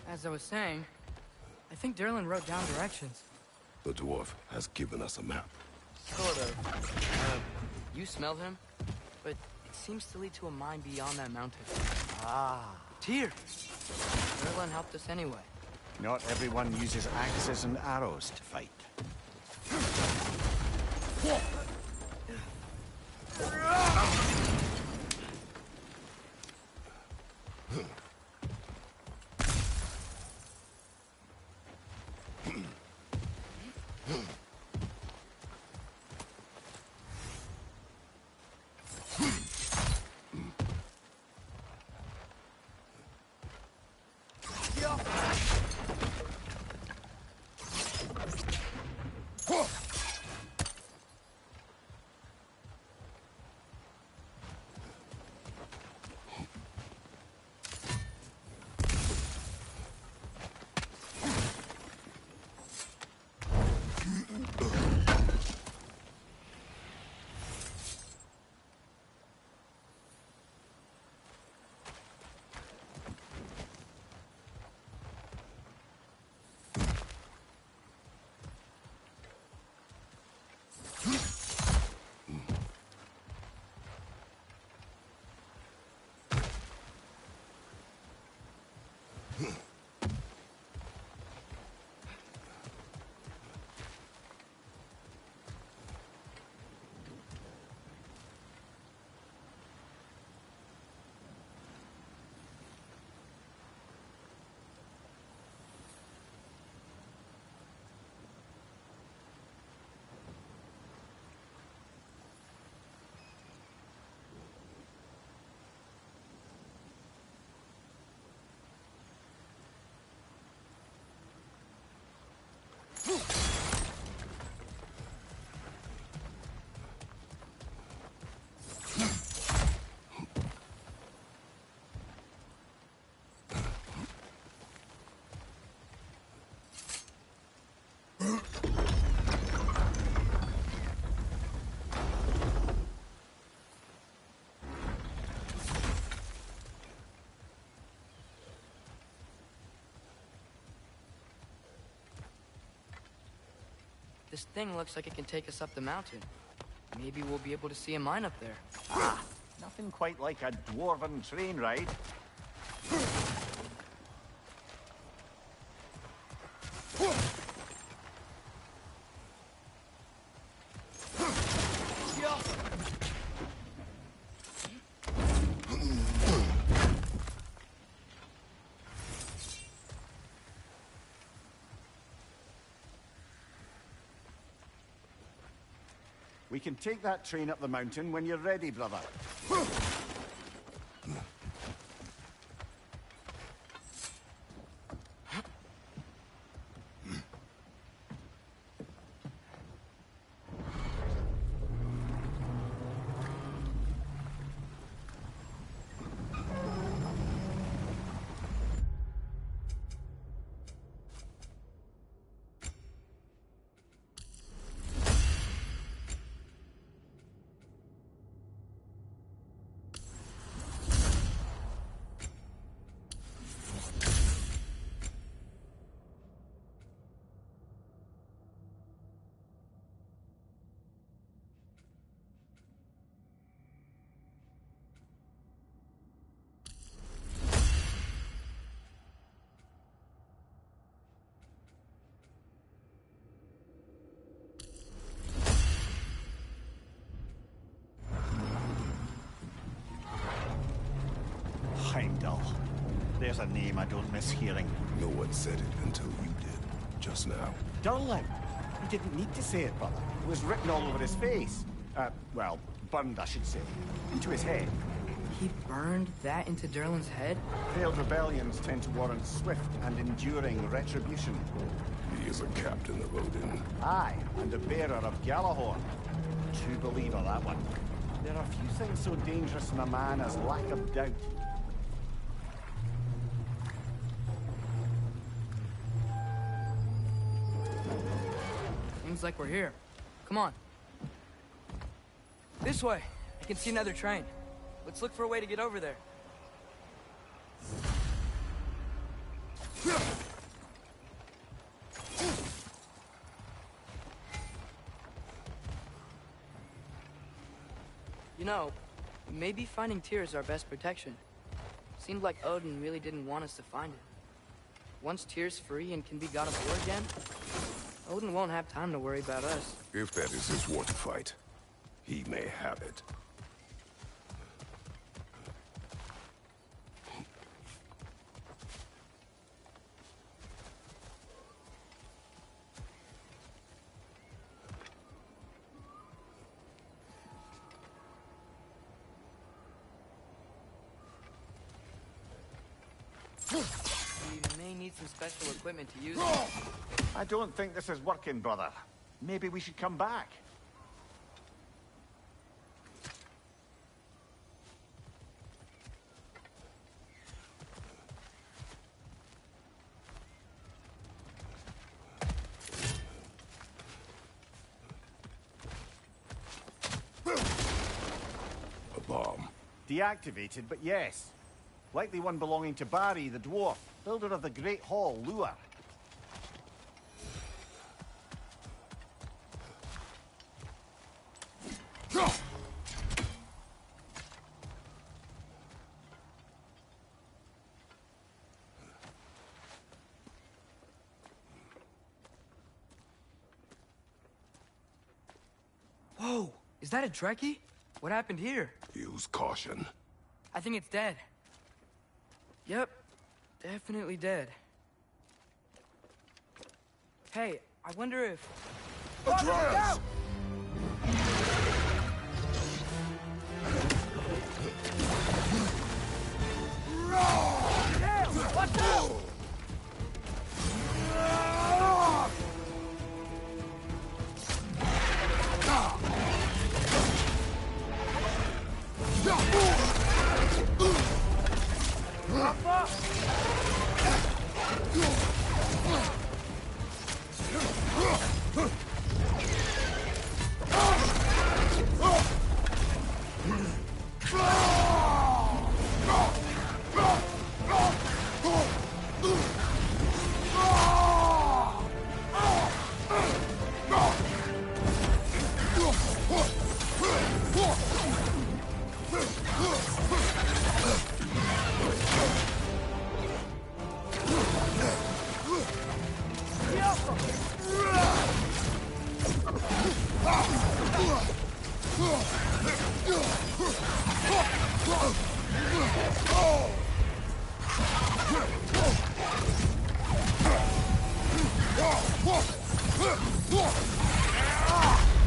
as I was saying, I think Derlin wrote down directions. The dwarf has given us a map. Sort of. You smelled him, but it seems to lead to a mine beyond that mountain. Ah. Tyr! Derlin helped us anyway. Not everyone uses axes and arrows to fight. This thing looks like it can take us up the mountain. Maybe we'll be able to see a mine up there. Ah, nothing quite like a dwarven train ride. We can take that train up the mountain when you're ready, brother. Heimdall. There's a name I don't miss hearing. No one said it until you did, just now. Durlin. He didn't need to say it, brother. It was written all over his face. Well, burned, I should say. Into his head. He burned that into Derlin's head? Failed rebellions tend to warrant swift and enduring retribution. He is a captain of Odin. Aye, and a bearer of Galahorn. True believer, that one. There are few things so dangerous in a man as lack of doubt. Seems like we're here. Come on. This way. I can see another train. Let's look for a way to get over there. You know, maybe finding Tyr is our best protection. Seemed like Odin really didn't want us to find it. Once Tyr's free and can be god of war again, Odin won't have time to worry about us. If that is his war to fight, he may have it. We may need some special equipment to use it. I don't think this is working, brother. Maybe we should come back. A bomb. Deactivated, but yes. Likely one belonging to Barry, the dwarf, builder of the Great Hall, Lure. Whoa! Is that a Trekkie? What happened here? Use caution. I think it's dead. Yep. Definitely dead. Hey, I wonder if... Atreus! Watch out!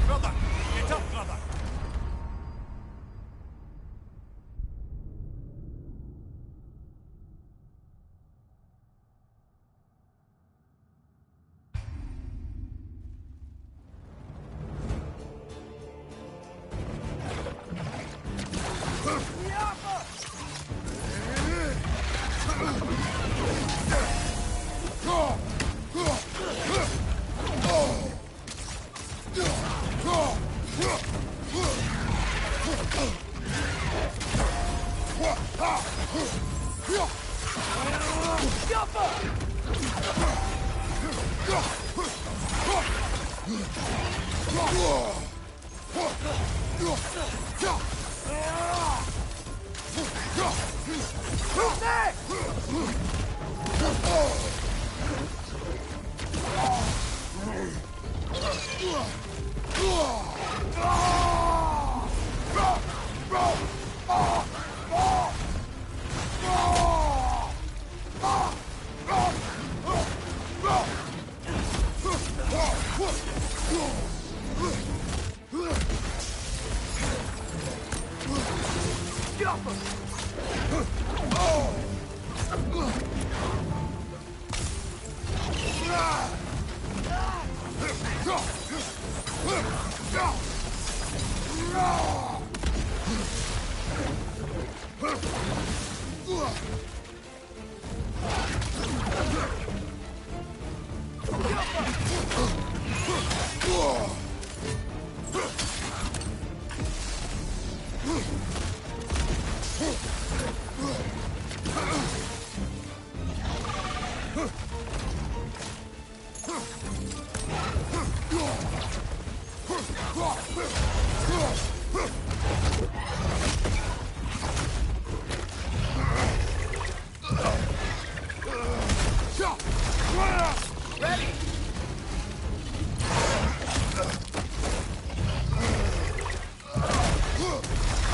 Brother! Get up, brother!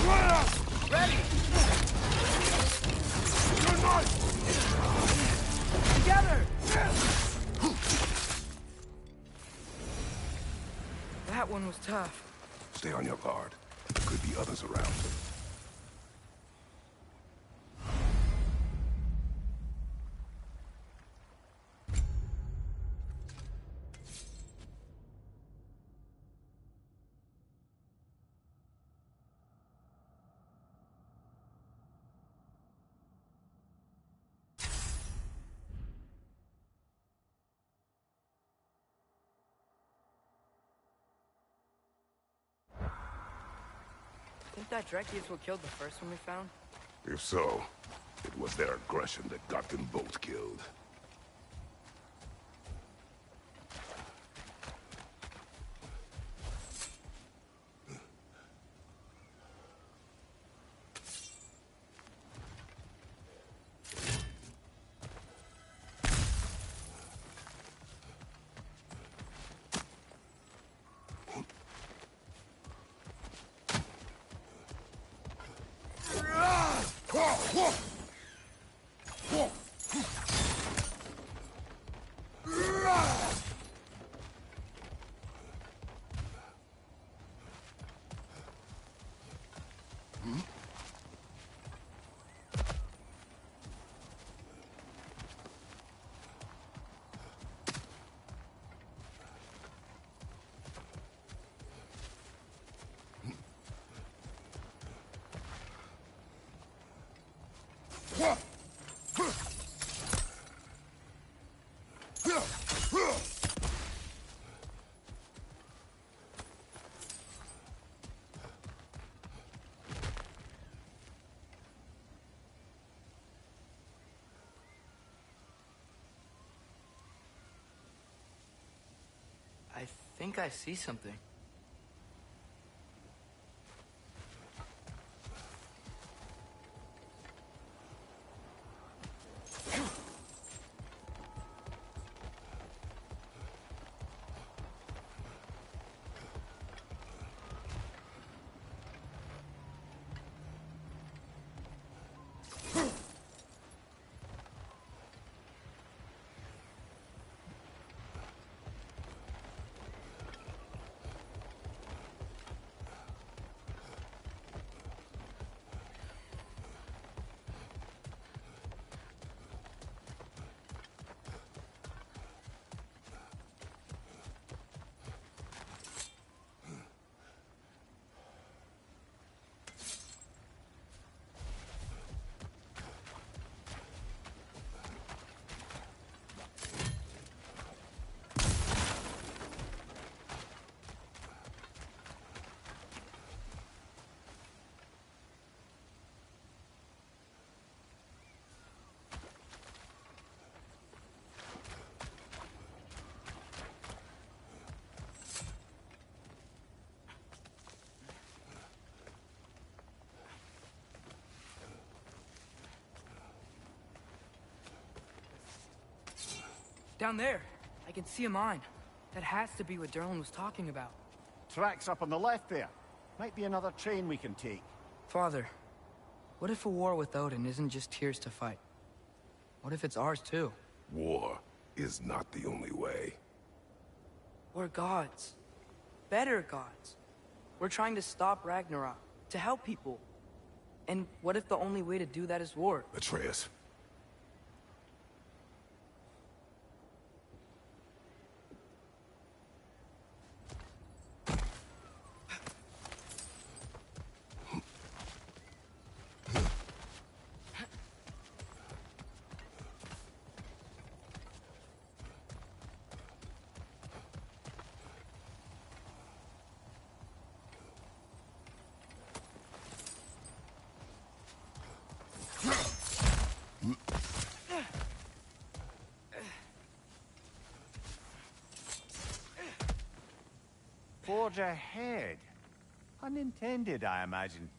Ready! Together! That one was tough. Stay on your guard. There could be others around. Think that Drek is what killed the first one we found? If so, it was their aggression that got them both killed. I think I see something. Down there, I can see a mine. That has to be what Derlin was talking about. Tracks up on the left there. Might be another train we can take. Father, what if a war with Odin isn't just Tyr's to fight? What if it's ours too? War is not the only way. We're gods. Better gods. We're trying to stop Ragnarok, to help people. And what if the only way to do that is war? Atreus. Forge ahead. Unintended, I imagine.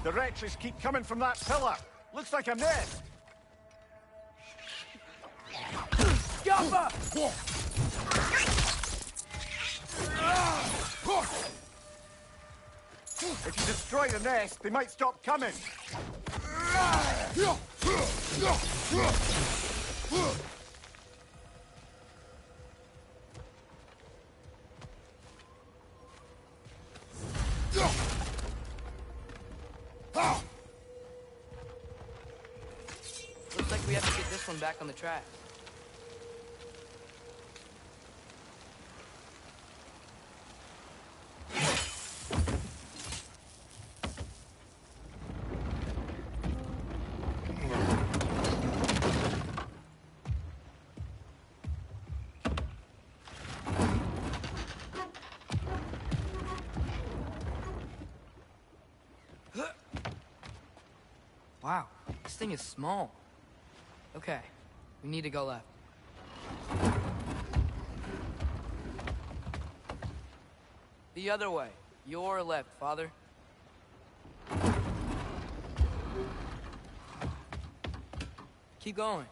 The wretches keep coming from that pillar. Looks like a nest. Scalper! If you destroy the nest, they might stop coming. Looks like we have to get this one back on the track. Wow, this thing is small. Okay, we need to go left. The other way. Your left, Father. Keep going.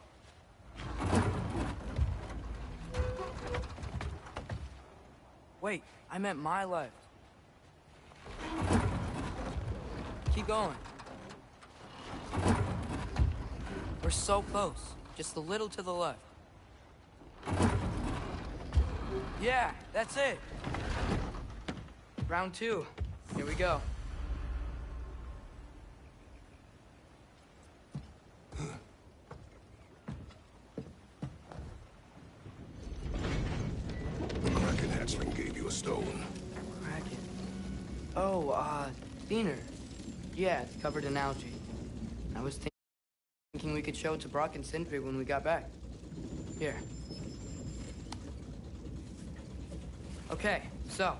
Wait, I meant my left. Keep going. We're so close. Just a little to the left. Yeah, that's it. Round 2. Here we go. The Kraken hatchling gave you a stone. Kraken. Oh, Diener. Yeah, it's covered in algae. I was thinking we could show it to Brock and Sindri when we got back. Here. Okay, so,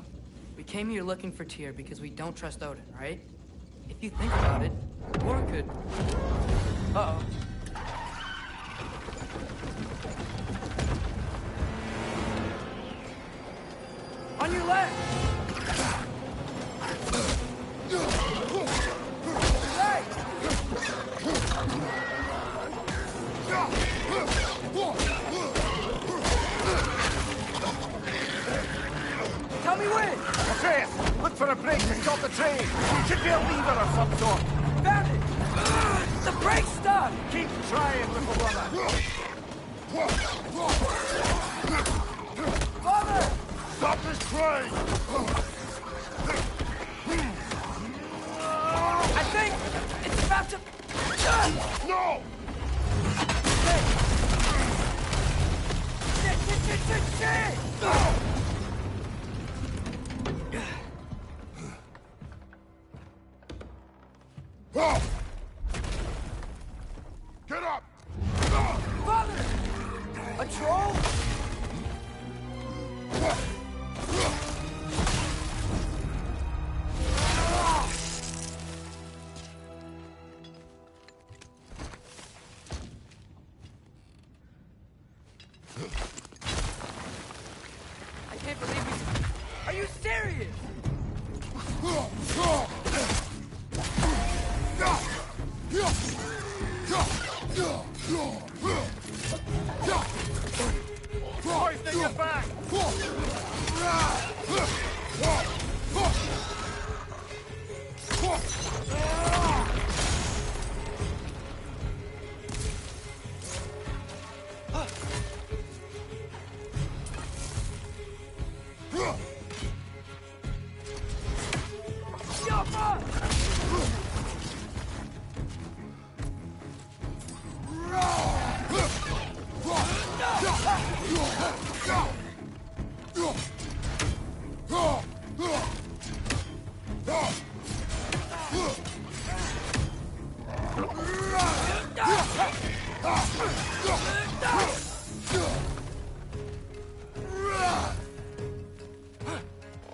we came here looking for Tyr because we don't trust Odin, right? If you think about it, War could... Uh-oh. On your left! Hey! Tell me when! Atreus, look for a brake to stop the train. Should be a lever of some sort. Found it! The brake's stuck! Keep trying, little brother. Father! Stop this train! I think it's about to... No! Shit! Get up! Father! A troll?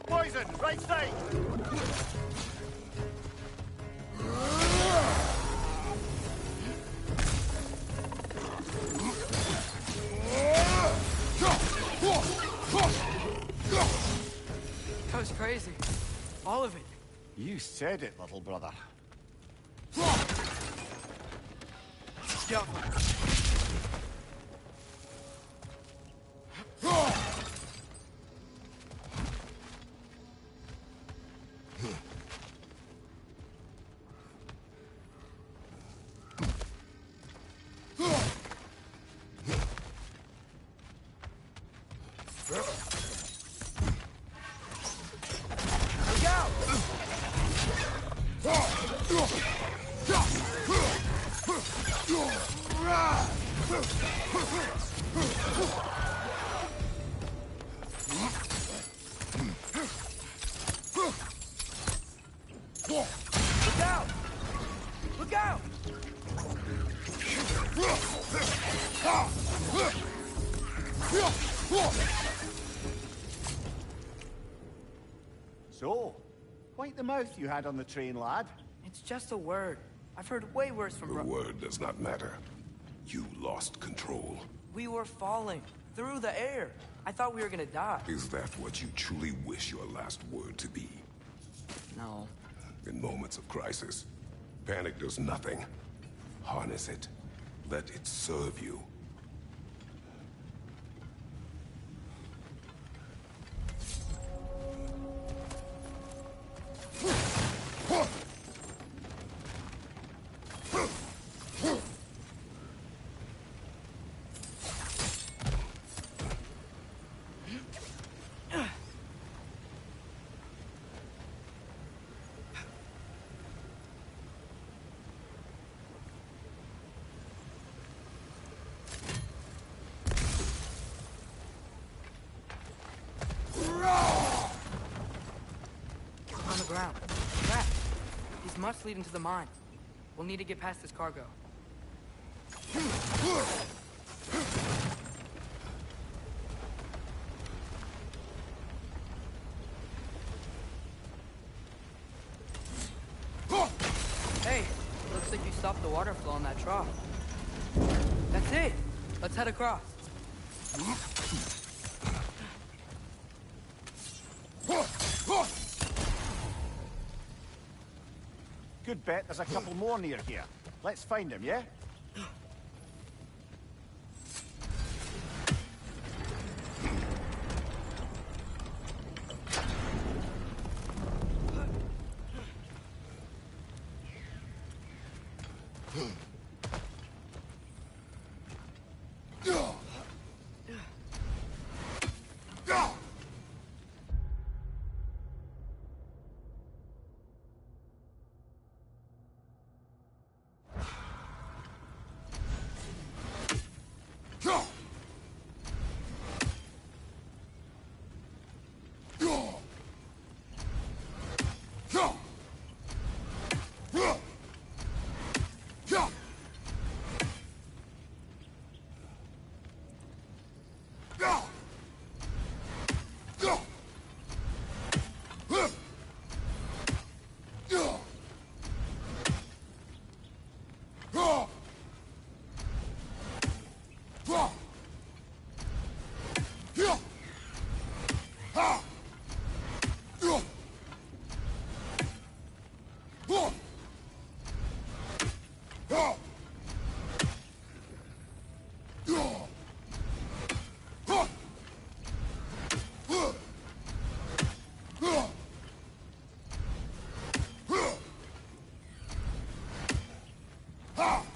Poison, right side! That was crazy. All of it. You said it, little brother. Yo. Look out! Look out! So, quite the mouth you had on the train, lad. It's just a word. I've heard way worse from The word does not matter. You lost control. We were falling through the air. I thought we were gonna die. Is that what you truly wish your last word to be? No. In moments of crisis, panic does nothing. Harness it. Let it serve you. On the ground. Trapped. These must lead into the mine. We'll need to get past this cargo. Hey, looks like you stopped the water flow in that trough. That's it. Let's head across. Good bet there's a couple more near here. Let's find them, yeah? Ha!